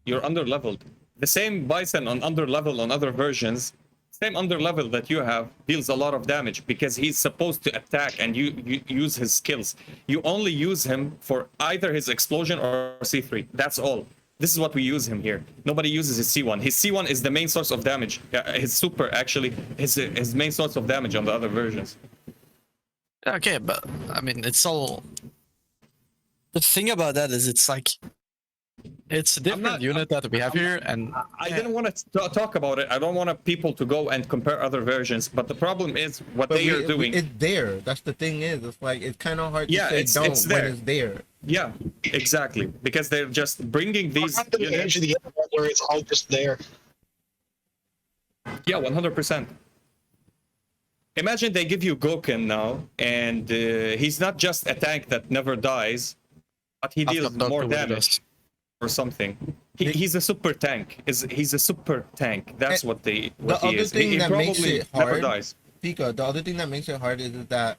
[SPEAKER 7] You're underleveled. The same Bison on underlevel on other versions, same underlevel that you have, deals a lot of damage because he's supposed to attack and you use his skills. You only use him for either his explosion or C3. That's all. This is what we use him here. Nobody uses his C1. His C1 is the main source of damage. His super, actually, his main source of damage on the other versions.
[SPEAKER 5] Okay, but I mean, it's all. The thing about that is, it's like. It's a different unit that we have here, and
[SPEAKER 7] I didn't want to talk about it. I don't want people to go and compare other versions, but the problem is what they are doing.
[SPEAKER 1] It's there. That's the thing is, it's like it's kind of hard to say
[SPEAKER 7] it's
[SPEAKER 1] don't
[SPEAKER 7] there.
[SPEAKER 1] when it's there.
[SPEAKER 7] Yeah, exactly. Because they're just bringing these.
[SPEAKER 6] At the edge of the internet where it's all just there.
[SPEAKER 7] Yeah, 100%. Imagine they give you Goken now, and he's not just a tank that never dies, but he deals more damage. Or something. He's a super tank. He's a super tank. That's what he is.
[SPEAKER 1] Thing
[SPEAKER 7] he
[SPEAKER 1] that
[SPEAKER 7] probably
[SPEAKER 1] makes it
[SPEAKER 7] never
[SPEAKER 1] hard,
[SPEAKER 7] dies.
[SPEAKER 1] Pika, the other thing that makes it hard is that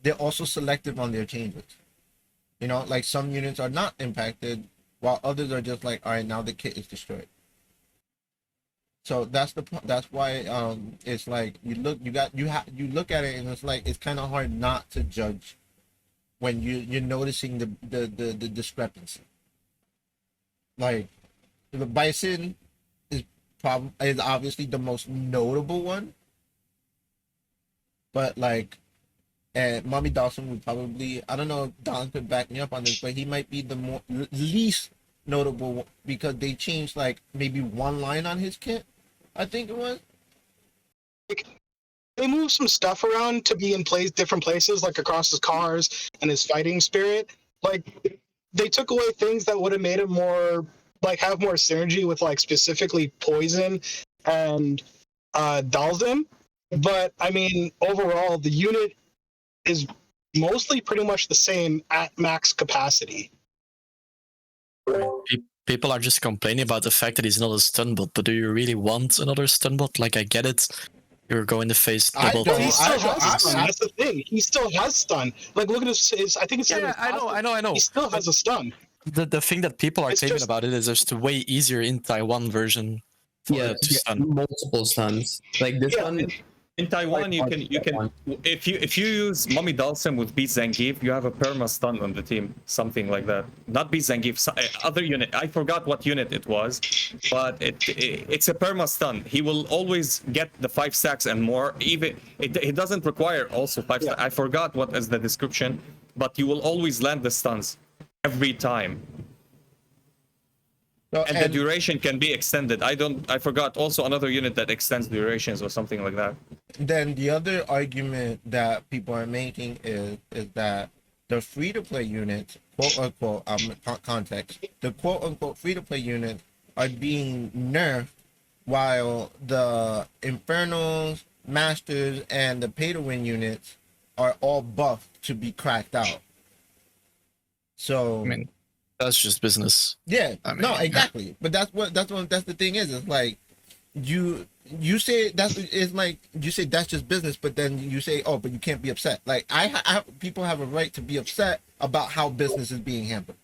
[SPEAKER 1] they're also selective on their changes. You know, like some units are not impacted, while others are just like, all right, now the kit is destroyed. So that's why it's like you look at it and it's like it's kind of hard not to judge when you're noticing the discrepancy. Like the Bison is obviously the most notable one, but like, and Mommy Dawson would probably, I don't know if Don could back me up on this, but he might be the least notable because they changed like maybe one line on his kit, I think it was.
[SPEAKER 6] They moved some stuff around to be in different places, like across his cars and his fighting spirit. Like they took away things that would have made him more like have more synergy with like specifically Poison and Dalzin. But I mean, overall, the unit is mostly pretty much the same at max capacity.
[SPEAKER 5] People are just complaining about the fact that he's not a stun bot, but do you really want another stun bot? Like, I get it. You're going to face double.
[SPEAKER 6] He still has stun. That's the thing. He still has stun. Like, look at his I think it's.
[SPEAKER 5] Yeah, I know.
[SPEAKER 6] He still has a stun.
[SPEAKER 5] The thing that people are
[SPEAKER 6] It's
[SPEAKER 5] claiming
[SPEAKER 6] just-
[SPEAKER 5] about it is just way easier in Taiwan version. For
[SPEAKER 2] Yeah,
[SPEAKER 5] it to stun.
[SPEAKER 2] multiple stuns. Like this
[SPEAKER 6] Yeah.
[SPEAKER 2] one.
[SPEAKER 7] In Taiwan, you can if you use Mommy Dalsim with Beat Zangief, you have a perma stun on the team, something like that. Not Beat Zangief, other unit. I forgot what unit it was, but it's a perma stun. He will always get the 5 stacks and more. Even it doesn't require also 5 stacks. I forgot what is the description, but you will always land the stuns every time.
[SPEAKER 1] So,
[SPEAKER 7] And the duration can be extended. I forgot also another unit that extends durations or something like that.
[SPEAKER 1] then the other argument that people are making is that the free to play units, quote unquote, context, the quote unquote free to play units are being nerfed, while the Infernals, Masters, and the pay to win units are all buffed to be cracked out. So
[SPEAKER 5] I mean, that's just business.
[SPEAKER 1] yeah,
[SPEAKER 5] I mean,
[SPEAKER 1] no, exactly. But that's the thing is. It's like you say it's like you say that's just business, but then you say, oh, but you can't be upset. Like people have a right to be upset about how business is being handled.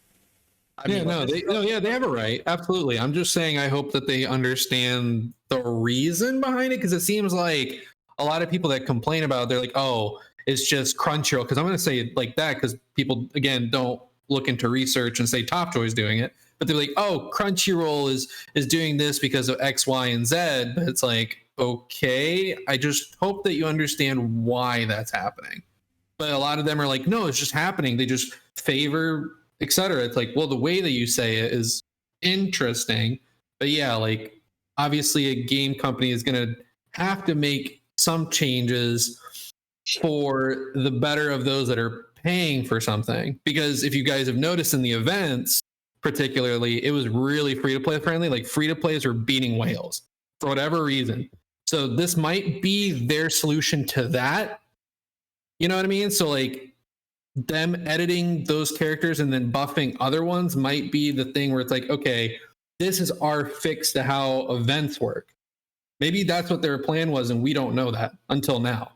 [SPEAKER 4] They have a right. Absolutely. I'm just saying I hope that they understand the reason behind it, because it seems like a lot of people that complain about it, they're like, oh, it's just Crunchyroll. Because I'm going to say it like that because people, again, don't look into research and say Topjoy is doing it. But they're like, oh, Crunchyroll is doing this because of X, Y, and Z. But it's like, okay, I just hope that you understand why that's happening. But a lot of them are like, no, it's just happening. They just favor, etc. It's like, well, the way that you say it is interesting. But yeah, like obviously a game company is going to have to make some changes for the better of those that are paying for something. Because if you guys have noticed in the events, particularly, it was really free to play friendly. Like free to players were beating whales for whatever reason. So this might be their solution to that. You know what I mean? So like them editing those characters and then buffing other ones might be the thing where it's like, okay, this is our fix to how events work. Maybe that's what their plan was, and we don't know that until now.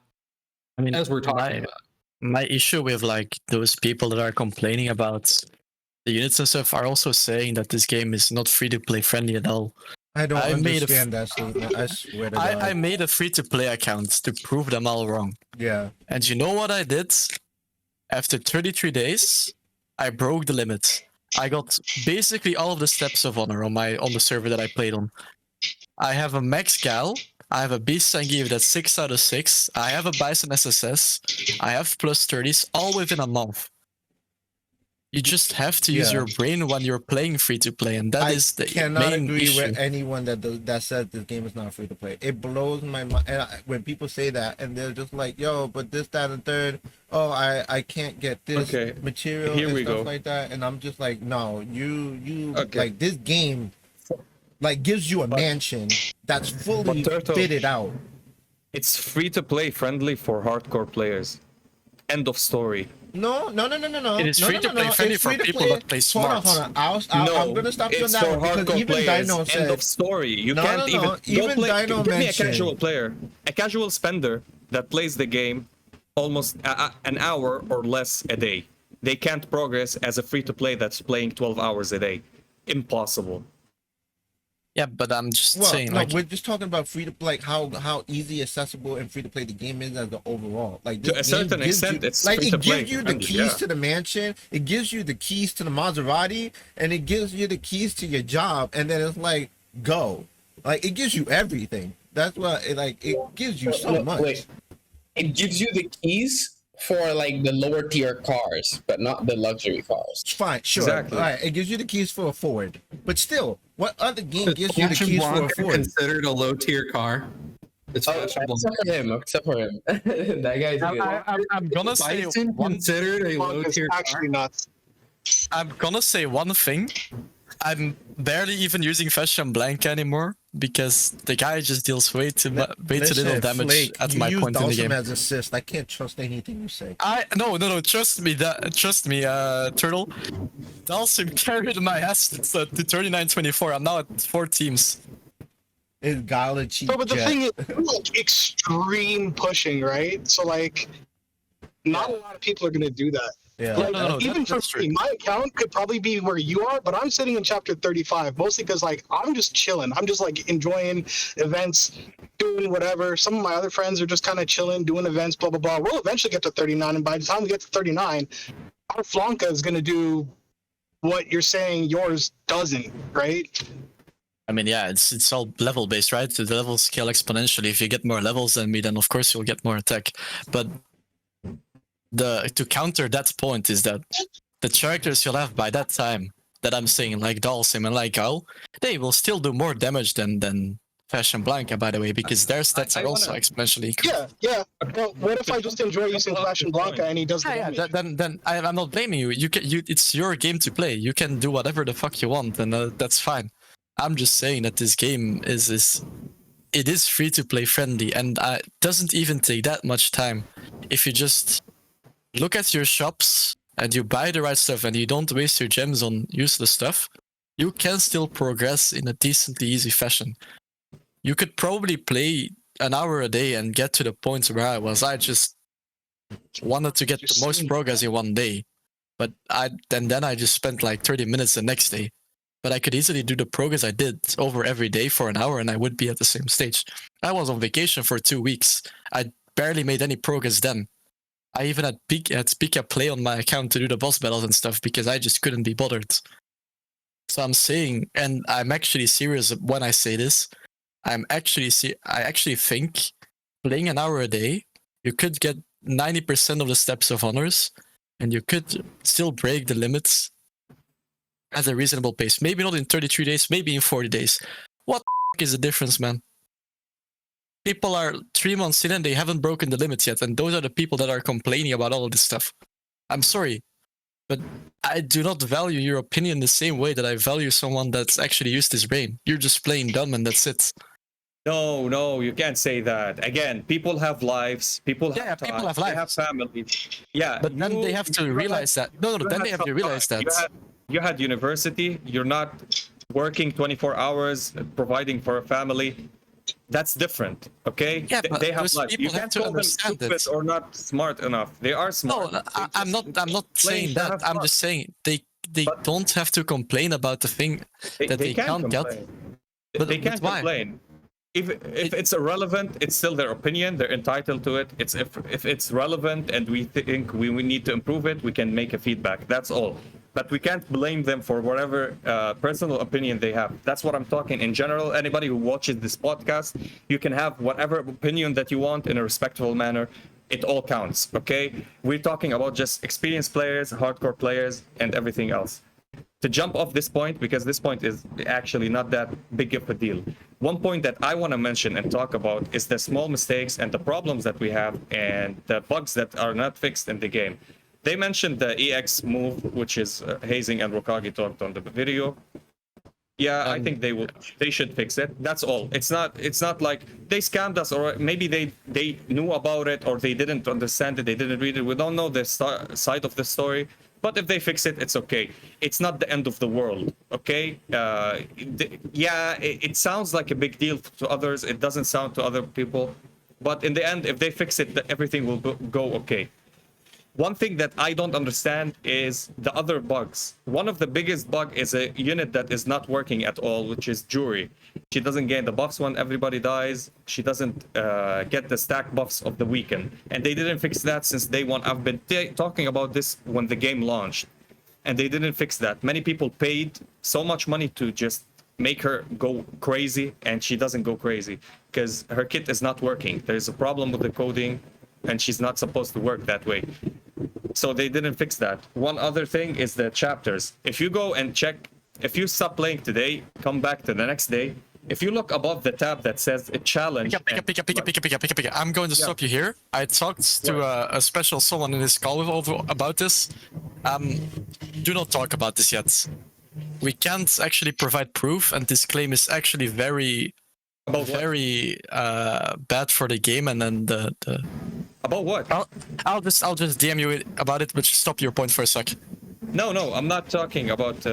[SPEAKER 5] I mean,
[SPEAKER 4] As we're talking about.
[SPEAKER 5] My issue with like those people that are complaining about the units and stuff are also saying that this game is not free to play friendly at all.
[SPEAKER 1] I don't
[SPEAKER 5] I made a
[SPEAKER 1] understand that statement. I swear to God.
[SPEAKER 5] I made a free to play account to prove them all wrong.
[SPEAKER 1] Yeah.
[SPEAKER 5] And you know what I did? After 33 days, I broke the limit. I got basically all of the steps of honor on the server that I played on. I have a max gal. I have a beast Zangief that's 6 out of 6. I have a Bison SSS. I have plus 30s, all within a month. You just have to use your brain when you're playing free to play, and that is the
[SPEAKER 1] cannot
[SPEAKER 5] main
[SPEAKER 1] agree
[SPEAKER 5] issue.
[SPEAKER 1] with anyone that says this game is not free to play. It blows my mind when people say that, and they're just like, "Yo, but this, that, and third. Oh, I can't get this material
[SPEAKER 7] Here
[SPEAKER 1] and
[SPEAKER 7] we
[SPEAKER 1] stuff
[SPEAKER 7] go.
[SPEAKER 1] like that." And I'm just like, "No, you
[SPEAKER 7] Okay.
[SPEAKER 1] like this game, like gives you a mansion that's fully
[SPEAKER 7] Turtle-
[SPEAKER 1] fitted out."
[SPEAKER 7] It's free to play friendly for hardcore players. End of story.
[SPEAKER 1] No.
[SPEAKER 5] It is
[SPEAKER 1] No,
[SPEAKER 5] free
[SPEAKER 1] no,
[SPEAKER 5] to
[SPEAKER 1] no,
[SPEAKER 5] play
[SPEAKER 1] no.
[SPEAKER 5] friendly
[SPEAKER 1] It's
[SPEAKER 5] for
[SPEAKER 1] free to
[SPEAKER 5] people
[SPEAKER 1] play-
[SPEAKER 5] that play smart.
[SPEAKER 1] Hold on.
[SPEAKER 7] No,
[SPEAKER 1] I'm gonna stop you on
[SPEAKER 7] it's
[SPEAKER 1] that
[SPEAKER 7] for
[SPEAKER 1] one because
[SPEAKER 7] hardcore
[SPEAKER 1] even
[SPEAKER 7] players.
[SPEAKER 1] Dino
[SPEAKER 7] End
[SPEAKER 1] said
[SPEAKER 7] of story. You
[SPEAKER 1] No,
[SPEAKER 7] can't
[SPEAKER 1] no,
[SPEAKER 7] even
[SPEAKER 1] no.
[SPEAKER 7] go
[SPEAKER 1] Even
[SPEAKER 7] play.
[SPEAKER 1] Dino
[SPEAKER 7] Give me a
[SPEAKER 1] mentioned-
[SPEAKER 7] casual player, a casual spender that plays the game almost an hour or less a day. they can't progress as a free-to-play that's playing 12 hours a day. Impossible.
[SPEAKER 5] Yeah, but I'm just
[SPEAKER 1] Well,
[SPEAKER 5] saying,
[SPEAKER 1] no,
[SPEAKER 5] like,
[SPEAKER 1] we're just talking about free to like how easy, accessible, and free to play the game is as the overall. Like
[SPEAKER 7] To
[SPEAKER 1] this
[SPEAKER 7] a
[SPEAKER 1] game
[SPEAKER 7] certain
[SPEAKER 1] gives
[SPEAKER 7] extent,
[SPEAKER 1] you,
[SPEAKER 7] it's
[SPEAKER 1] like
[SPEAKER 7] free
[SPEAKER 1] it
[SPEAKER 7] to play
[SPEAKER 1] gives you the
[SPEAKER 7] friendly,
[SPEAKER 1] keys
[SPEAKER 7] yeah.
[SPEAKER 1] to the mansion, it gives you the keys to the Maserati, and it gives you the keys to your job, and then it's like go, like it gives you everything. That's what it gives you so
[SPEAKER 2] No,
[SPEAKER 1] much.
[SPEAKER 2] wait. It gives you the keys for like the lower tier cars, but not the luxury cars.
[SPEAKER 1] Fine, sure.
[SPEAKER 7] Exactly.
[SPEAKER 1] All right, it gives you the keys for a Ford, but still, what other game
[SPEAKER 4] Is
[SPEAKER 1] gives you the
[SPEAKER 4] Fashion
[SPEAKER 1] keys for a
[SPEAKER 4] Blanca
[SPEAKER 1] Ford?
[SPEAKER 4] considered a low tier car? It's
[SPEAKER 2] Oh,
[SPEAKER 4] Fashion
[SPEAKER 2] except
[SPEAKER 4] Blanca.
[SPEAKER 2] for him. Except for him. That guy's good.
[SPEAKER 5] I'm gonna say
[SPEAKER 4] Bison
[SPEAKER 5] one.
[SPEAKER 4] considered a low
[SPEAKER 6] It's
[SPEAKER 4] tier car?
[SPEAKER 6] actually nuts.
[SPEAKER 5] I'm gonna say one thing. I'm barely even using Fashion Blanca anymore because the guy just deals way too little
[SPEAKER 1] Listen,
[SPEAKER 5] damage
[SPEAKER 1] Flake,
[SPEAKER 5] at
[SPEAKER 1] you
[SPEAKER 5] my
[SPEAKER 1] use
[SPEAKER 5] point in the
[SPEAKER 1] Dawson
[SPEAKER 5] game.
[SPEAKER 1] as assist. I can't trust anything you say.
[SPEAKER 5] No, trust me, Turtle. Dalsim carried my ass to 39-24. I'm now at 4 teams.
[SPEAKER 1] It's Gala cheap
[SPEAKER 6] No, but the
[SPEAKER 1] jet.
[SPEAKER 6] thing is, like, extreme pushing, right? So like, not a lot of people are gonna do that.
[SPEAKER 1] Yeah.
[SPEAKER 6] Like,
[SPEAKER 5] No,
[SPEAKER 6] even for
[SPEAKER 5] that's
[SPEAKER 6] me,
[SPEAKER 5] true.
[SPEAKER 6] my account could probably be where you are, but I'm sitting in chapter 35, mostly because like I'm just chilling. I'm just like enjoying events, doing whatever. Some of my other friends are just kind of chilling, doing events, blah blah blah. We'll eventually get to 39, and by the time we get to 39, our Flanka is gonna do what you're saying yours doesn't, right?
[SPEAKER 5] I mean, yeah, it's all level based, right? The levels scale exponentially. If you get more levels than me, then of course you'll get more attack. But to counter that point is that the characters you'll have by that time that I'm saying, like Dalsim and like Gal, they will still do more damage than Fashion Blanca, by the way, because their stats
[SPEAKER 7] I
[SPEAKER 5] are also
[SPEAKER 7] wanna-
[SPEAKER 5] exponentially increased.
[SPEAKER 6] Yeah. Well, what if I just enjoy using Fashion Blanca and he does the
[SPEAKER 5] Yeah,
[SPEAKER 6] damage?
[SPEAKER 5] then I'm not blaming you. It's your game to play. You can do whatever the fuck you want, and that's fine. I'm just saying that this game is free to play friendly, and it doesn't even take that much time if you just look at your shops and you buy the right stuff and you don't waste your gems on useless stuff. You can still progress in a decently easy fashion. You could probably play an hour a day and get to the point where I was. I just wanted to get the most progress in one day, but then I just spent like 30 minutes the next day. But I could easily do the progress I did over every day for an hour, and I would be at the same stage. I was on vacation for 2 weeks. I barely made any progress then. I even had Pika play on my account to do the boss battles and stuff because I just couldn't be bothered. So I'm saying, and I'm actually serious when I say this. I actually think playing an hour a day, you could get 90% of the steps of honors, and you could still break the limits at a reasonable pace. Maybe not in 33 days, maybe in 40 days. What the is the difference, man? People are 3 months in and they haven't broken the limits yet, and those are the people that are complaining about all of this stuff. I'm sorry, but I do not value your opinion the same way that I value someone that's actually used his brain. You're just playing dumb and that's it.
[SPEAKER 7] No, you can't say that. Again, people have lives. People have time,
[SPEAKER 5] people have
[SPEAKER 7] they have
[SPEAKER 5] lives.
[SPEAKER 7] families. Yeah,
[SPEAKER 5] But then they have to realize that. No, then they have to realize that.
[SPEAKER 7] You had university. You're not working 24 hours, providing for a family. That's different, okay?
[SPEAKER 5] Yeah, but
[SPEAKER 7] they have
[SPEAKER 5] those
[SPEAKER 7] life.
[SPEAKER 5] people
[SPEAKER 7] You
[SPEAKER 5] have
[SPEAKER 7] can't
[SPEAKER 5] to
[SPEAKER 7] call them
[SPEAKER 5] understand
[SPEAKER 7] stupid
[SPEAKER 5] it.
[SPEAKER 7] or not smart enough. They are smart.
[SPEAKER 5] No, I'm not saying
[SPEAKER 7] to have
[SPEAKER 5] that. I'm
[SPEAKER 7] fun.
[SPEAKER 5] just saying they
[SPEAKER 7] But-
[SPEAKER 5] don't have to complain about the thing that they can't get.
[SPEAKER 7] complain.
[SPEAKER 5] But-
[SPEAKER 7] They
[SPEAKER 5] but
[SPEAKER 7] can't
[SPEAKER 5] why?
[SPEAKER 7] complain. If it's irrelevant, it's still their opinion. They're entitled to it. It's if it's relevant and we think we need to improve it, we can make a feedback. That's all. But we can't blame them for whatever personal opinion they have. That's what I'm talking in general. Anybody who watches this podcast, you can have whatever opinion that you want in a respectful manner. It all counts, okay? We're talking about just experienced players, hardcore players, and everything else. To jump off this point, because this point is actually not that big of a deal. One point that I want to mention and talk about is the small mistakes and the problems that we have and the bugs that are not fixed in the game. They mentioned the EX move, which is Hazing and Rokagi talked on the video. Yeah, I think they should fix it. That's all. It's not like they scammed us, or maybe they knew about it, or they didn't understand it, they didn't read it. We don't know the side of the story. But if they fix it, it's okay. It's not the end of the world, okay? It sounds like a big deal to others. It doesn't sound to other people. But in the end, if they fix it, everything will go okay. One thing that I don't understand is the other bugs. One of the biggest bug is a unit that is not working at all, which is Jury. She doesn't gain the buffs when everybody dies. She doesn't get the stack buffs of the weekend. And they didn't fix that since day one. I've been talking about this when the game launched. And they didn't fix that. Many people paid so much money to just make her go crazy, and she doesn't go crazy because her kit is not working. There's a problem with the coding, and she's not supposed to work that way. So they didn't fix that. One other thing is the chapters. If you go and check, if you stop playing today, come back to the next day, if you look above the tab that says a challenge...
[SPEAKER 5] Pika. I'm going to stop you here. I talked to a special someone in this call about this. Do not talk about this yet. We can't actually provide proof, and this claim is actually very bad for the game. And then the
[SPEAKER 7] About what?
[SPEAKER 5] I'll just DM you about it, but just stop your point for a sec.
[SPEAKER 7] No, I'm not talking about.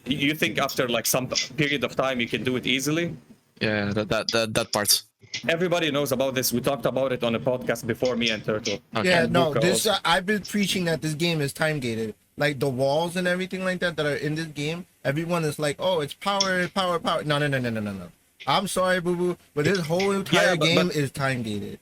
[SPEAKER 7] You think after like some period of time you can do it easily?
[SPEAKER 5] Yeah, that part.
[SPEAKER 7] Everybody knows about this. We talked about it on a podcast before, me and Turtle.
[SPEAKER 5] Okay.
[SPEAKER 1] Yeah,
[SPEAKER 7] And
[SPEAKER 1] no,
[SPEAKER 7] Luca
[SPEAKER 1] this
[SPEAKER 7] also.
[SPEAKER 1] I've been preaching that this game is time gated. Like the walls and everything like that are in this game, everyone is like, "Oh, it's power." No. I'm sorry, boo boo, but this whole entire game is time gated.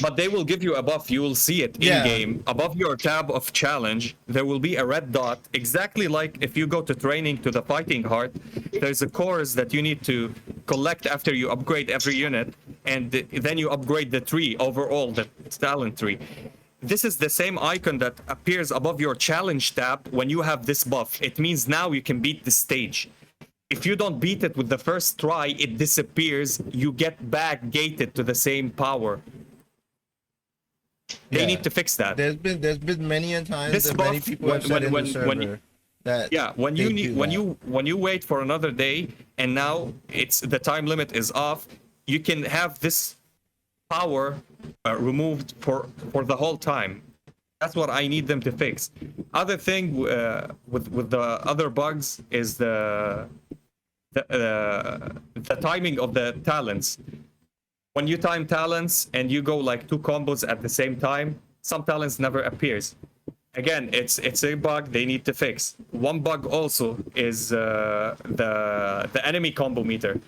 [SPEAKER 7] But they will give you a buff. You will see it in game above your tab of challenge. There will be a red dot, exactly like if you go to training to the fighting heart. There's a cores that you need to collect after you upgrade every unit, and then you upgrade the tree overall, the talent tree. This is the same icon that appears above your challenge tab when you have this buff. It means now you can beat the stage. If you don't beat it with the first try, it disappears. You get back gated to the same power. They need to fix that.
[SPEAKER 1] There's been many a times
[SPEAKER 7] This
[SPEAKER 1] that many
[SPEAKER 7] buff,
[SPEAKER 1] people have said in the server
[SPEAKER 7] you,
[SPEAKER 1] that
[SPEAKER 7] when
[SPEAKER 1] they
[SPEAKER 7] you
[SPEAKER 1] do
[SPEAKER 7] need
[SPEAKER 1] that.
[SPEAKER 7] when you wait for another day and now it's the time limit is off, you can have this power removed for the whole time. That's what I need them to fix. Other thing with the other bugs is the timing of the talents. When you time talents and you go like 2 combos at the same time, some talents never appears. Again, it's a bug they need to fix. One bug also is the enemy combo meter.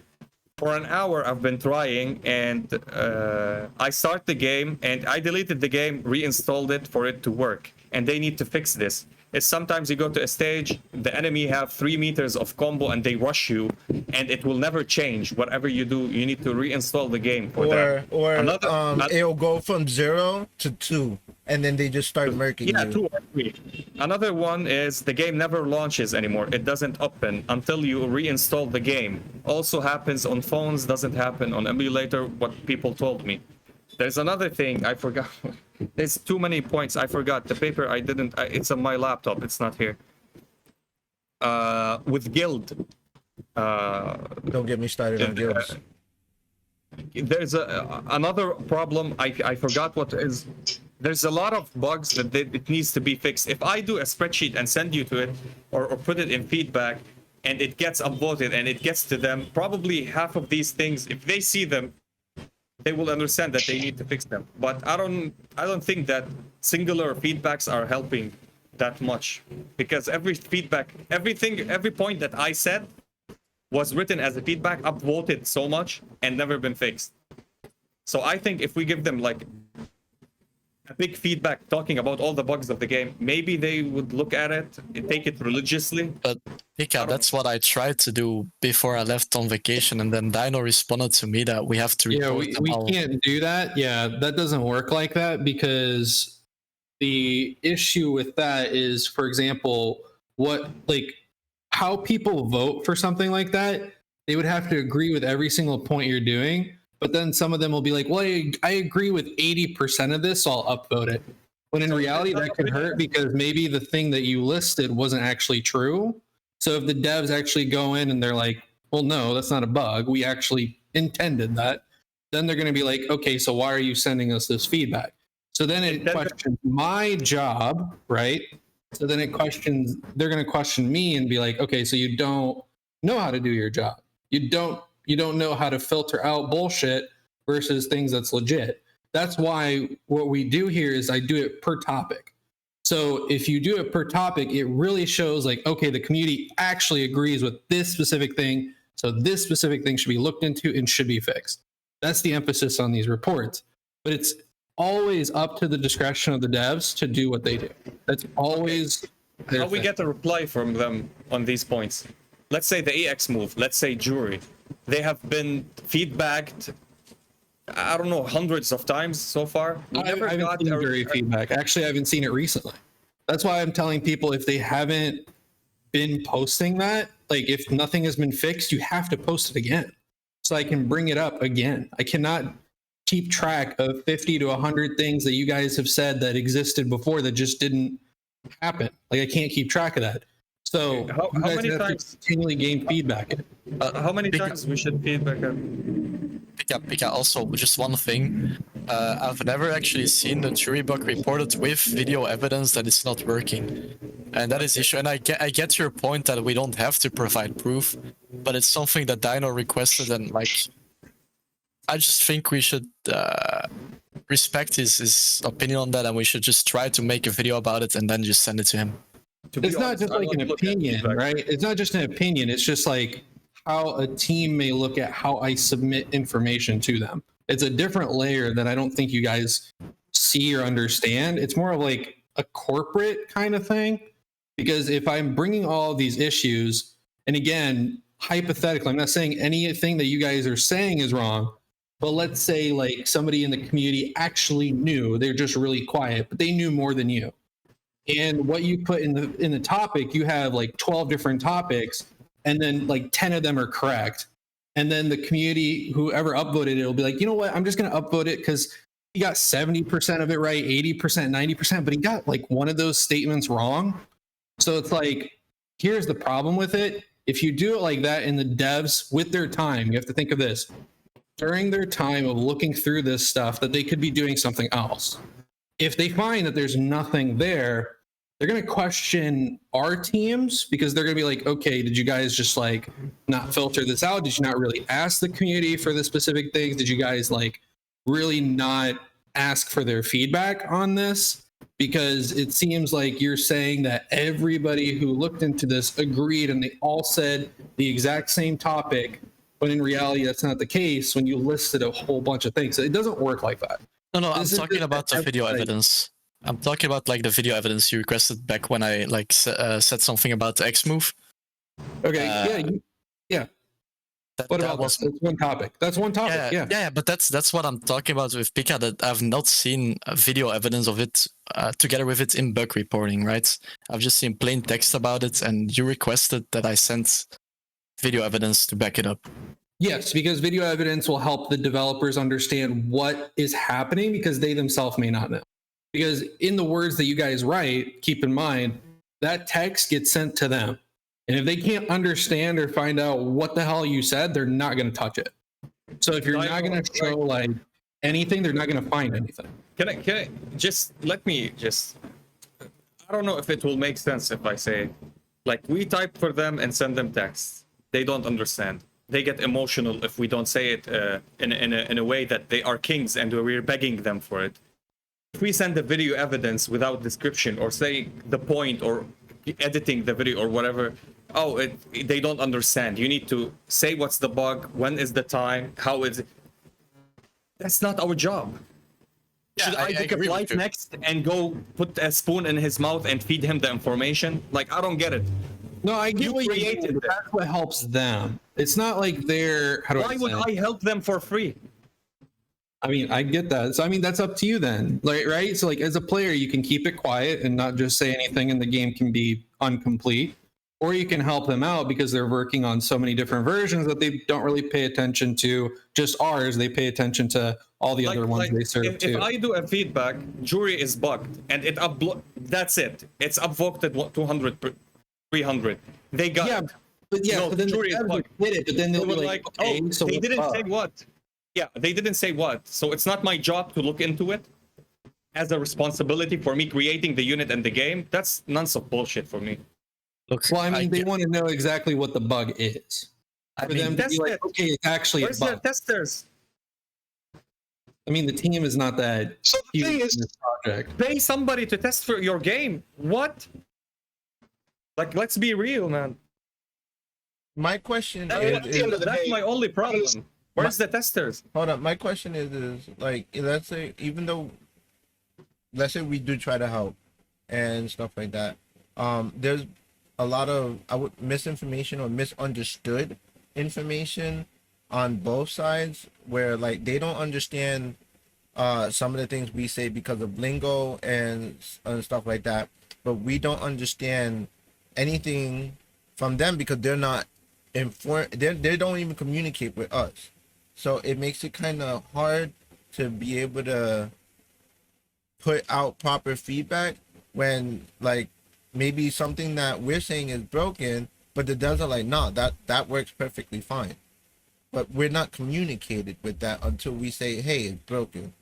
[SPEAKER 7] For an hour I've been trying, and I start the game and I deleted the game, reinstalled it for it to work. And they need to fix this. Is sometimes you go to a stage, the enemy have 3 meters of combo and they rush you, and it will never change. Whatever you do, you need to reinstall the game for that.
[SPEAKER 1] Or it'll go from 0 to 2, and then they just start murking
[SPEAKER 7] Yeah,
[SPEAKER 1] you.
[SPEAKER 7] 2 or 3. Another one is the game never launches anymore. It doesn't open until you reinstall the game. Also happens on phones, doesn't happen on emulator, what people told me. There's another thing I forgot. There's too many points I forgot. The paper it's on my laptop. It's not here. With guild.
[SPEAKER 1] Don't get me started on guilds.
[SPEAKER 7] There's another problem. I forgot what is. There's a lot of bugs that it needs to be fixed. If I do a spreadsheet and send you to it, or put it in feedback, and it gets upvoted and it gets to them, probably half of these things, if they see them, they will understand that they need to fix them. But I don't think that singular feedbacks are helping that much, because every point that I said was written as a feedback, upvoted so much, and never been fixed. So I think if we give them like a big feedback talking about all the bugs of the game, maybe they would look at it and take it religiously.
[SPEAKER 5] But Pika, that's what I tried to do before I left on vacation, and then Dino responded to me that we have to report
[SPEAKER 4] we
[SPEAKER 5] them all.
[SPEAKER 4] can't do that. Yeah, that doesn't work like that, because the issue with that is, for example, how people vote for something like that. They would have to agree with every single point you're doing, but then some of them will be like, well, I agree with 80% of this, so I'll upvote it. When in reality, that could hurt, because maybe the thing that you listed wasn't actually true. So if the devs actually go in and they're like, well, no, that's not a bug, we actually intended that, then they're going to be like, okay, so why are you sending us this feedback? So then it questions my job, right? So then they're going to question me and be like, okay, so you don't know how to do your job. You don't know how to filter out bullshit versus things that's legit. That's why what we do here is I do it per topic. So if you do it per topic, it really shows like, okay, the community actually agrees with this specific thing. So this specific thing should be looked into and should be fixed. That's the emphasis on these reports. But it's always up to the discretion of the devs to do what they do. That's always their
[SPEAKER 7] How we
[SPEAKER 4] thing.
[SPEAKER 7] get a reply from them on these points? Let's say the EX move, let's say jury. They have been feedbacked, I don't know, hundreds of times so far. We
[SPEAKER 4] I
[SPEAKER 7] never
[SPEAKER 4] haven't
[SPEAKER 7] got
[SPEAKER 4] seen
[SPEAKER 7] a
[SPEAKER 4] jury feedback. Actually, I haven't seen it recently. That's why I'm telling people if they haven't been posting that, like if nothing has been fixed, you have to post it again so I can bring it up again. I cannot keep track of 50 to 100 things that you guys have said that existed before that just didn't happen. Like I can't keep track of that. So
[SPEAKER 7] How
[SPEAKER 4] you guys
[SPEAKER 7] many
[SPEAKER 4] have
[SPEAKER 7] times-
[SPEAKER 4] to continually gain feedback.
[SPEAKER 7] How many times we should feedback up?
[SPEAKER 5] Pika, also, just one thing. I've never actually seen the jury bug reported with video evidence that it's not working. And that is issue. And I get your point that we don't have to provide proof, but it's something that Dino requested, and like, I just think we should respect his opinion on that, and we should just try to make a video about it and then just send it to him.
[SPEAKER 7] To be
[SPEAKER 4] It's not
[SPEAKER 7] honest,
[SPEAKER 4] just
[SPEAKER 7] I
[SPEAKER 4] like
[SPEAKER 7] don't
[SPEAKER 4] an
[SPEAKER 7] look at
[SPEAKER 4] opinion,
[SPEAKER 7] feedback.
[SPEAKER 4] right? It's not just an opinion. It's just like how a team may look at how I submit information to them. It's a different layer that I don't think you guys see or understand. It's more of like a corporate kind of thing. Because if I'm bringing all of these issues, and again, hypothetically, I'm not saying anything that you guys are saying is wrong, but let's say like somebody in the community actually knew, they're just really quiet, but they knew more than you. And what you put in the topic, you have like 12 different topics, and then like 10 of them are correct. And then the community, whoever upvoted it, will be like, you know what? I'm just going to upvote it because he got 70% of it right, 80%, 90%, but he got like one of those statements wrong. So it's like, here's the problem with it. If you do it like that in the devs with their time, you have to think of this. During their time of looking through this stuff, that they could be doing something else. If they find that there's nothing there, they're going to question our teams because they're going to be like, okay, did you guys just like not filter this out? Did you not really ask the community for the specific things? Did you guys like really not ask for their feedback on this? Because it seems like you're saying that everybody who looked into this agreed and they all said the exact same topic, but in reality, that's not the case when you listed a whole bunch of things. So it doesn't work like that.
[SPEAKER 5] No, I'm
[SPEAKER 4] This is
[SPEAKER 5] talking
[SPEAKER 4] just
[SPEAKER 5] about the video
[SPEAKER 4] like-
[SPEAKER 5] evidence. I'm talking about like the video evidence you requested back when I like said something about the X move.
[SPEAKER 4] Okay,
[SPEAKER 5] Uh,
[SPEAKER 4] What
[SPEAKER 5] that
[SPEAKER 4] about
[SPEAKER 5] was
[SPEAKER 4] this? That's one topic. That's one topic. Yeah.
[SPEAKER 5] but that's what I'm talking about with Pika, that I've not seen video evidence of it together with it in bug reporting, right? I've just seen plain text about it, and you requested that I sent video evidence to back it up.
[SPEAKER 4] Yes, because video evidence will help the developers understand what is happening because they themselves may not know. Because in the words that you guys write, keep in mind that text gets sent to them. And if they can't understand or find out what the hell you said, they're not going to touch it. So if you're not going to show like anything, they're not going to find anything.
[SPEAKER 7] Can I just let me just? I don't know if it will make sense if I say, like, we type for them and send them texts. They don't understand. They get emotional if we don't say it in a way that they are kings and we're begging them for it. If we send the video evidence without description or say the point or editing the video or whatever, they don't understand. You need to say what's the bug, when is the time, how is it. That's not our job. Should I take a
[SPEAKER 5] agree with
[SPEAKER 7] flight
[SPEAKER 5] you.
[SPEAKER 7] next and go put a spoon in his mouth and feed him the information? Like, I don't get it.
[SPEAKER 4] No, I get
[SPEAKER 7] You
[SPEAKER 4] what you
[SPEAKER 7] created
[SPEAKER 4] mean, but
[SPEAKER 7] it.
[SPEAKER 4] that's what helps them. It's not like they're, how do
[SPEAKER 7] Why
[SPEAKER 4] I
[SPEAKER 7] would
[SPEAKER 4] say it?
[SPEAKER 7] I help them for free?
[SPEAKER 4] I mean, I get that. So, I mean, that's up to you then, like, right? So, like, as a player, you can keep it quiet and not just say anything, and the game can be incomplete. Or you can help them out because they're working on so many different versions that they don't really pay attention to just ours. They pay attention to all the other ones they serve too.
[SPEAKER 7] If I do a feedback, jury is bugged and it that's it. It's upvoted at 200, 300. They got
[SPEAKER 4] Yeah,
[SPEAKER 7] it.
[SPEAKER 4] but yeah,
[SPEAKER 7] No,
[SPEAKER 4] but then the
[SPEAKER 7] jury is
[SPEAKER 4] devs
[SPEAKER 7] bugged.
[SPEAKER 4] did it, but then
[SPEAKER 7] They
[SPEAKER 4] they'll
[SPEAKER 7] were
[SPEAKER 4] be
[SPEAKER 7] like,
[SPEAKER 4] like, okay, so
[SPEAKER 7] they
[SPEAKER 4] what's
[SPEAKER 7] didn't say
[SPEAKER 4] up?
[SPEAKER 7] what. Yeah, they didn't say what. So it's not my job to look into it as a responsibility for me creating the unit and the game. That's nonsense of bullshit for me.
[SPEAKER 5] Look,
[SPEAKER 4] Well, I mean, they
[SPEAKER 5] get-
[SPEAKER 4] want to know exactly what the bug is.
[SPEAKER 5] I
[SPEAKER 4] For
[SPEAKER 5] mean,
[SPEAKER 4] them to
[SPEAKER 7] that's
[SPEAKER 4] be like,
[SPEAKER 7] it.
[SPEAKER 4] okay, it's actually a
[SPEAKER 7] Where's their
[SPEAKER 4] bug.
[SPEAKER 7] testers?
[SPEAKER 4] I mean, the team is not that
[SPEAKER 6] So the
[SPEAKER 4] huge
[SPEAKER 6] thing
[SPEAKER 4] in
[SPEAKER 6] is,
[SPEAKER 4] this project.
[SPEAKER 7] Pay somebody to test for your game. What? Like, let's be real, man.
[SPEAKER 1] My question
[SPEAKER 7] That-
[SPEAKER 1] is,
[SPEAKER 6] at the end of the
[SPEAKER 7] that's
[SPEAKER 6] day,
[SPEAKER 7] my only problem. Where's the testers?
[SPEAKER 1] hold up. My question is like, let's say, even though, let's say we do try to help and stuff like that, there's a lot of misinformation or misunderstood information on both sides, where like they don't understand some of the things we say because of lingo and stuff like that, but we don't understand anything from them because they're not informed. They don't even communicate with us, so it makes it kind of hard to be able to put out proper feedback when like maybe something that we're saying is broken, but the devs are like, no, that works perfectly fine. But we're not communicated with that until we say, hey, it's broken.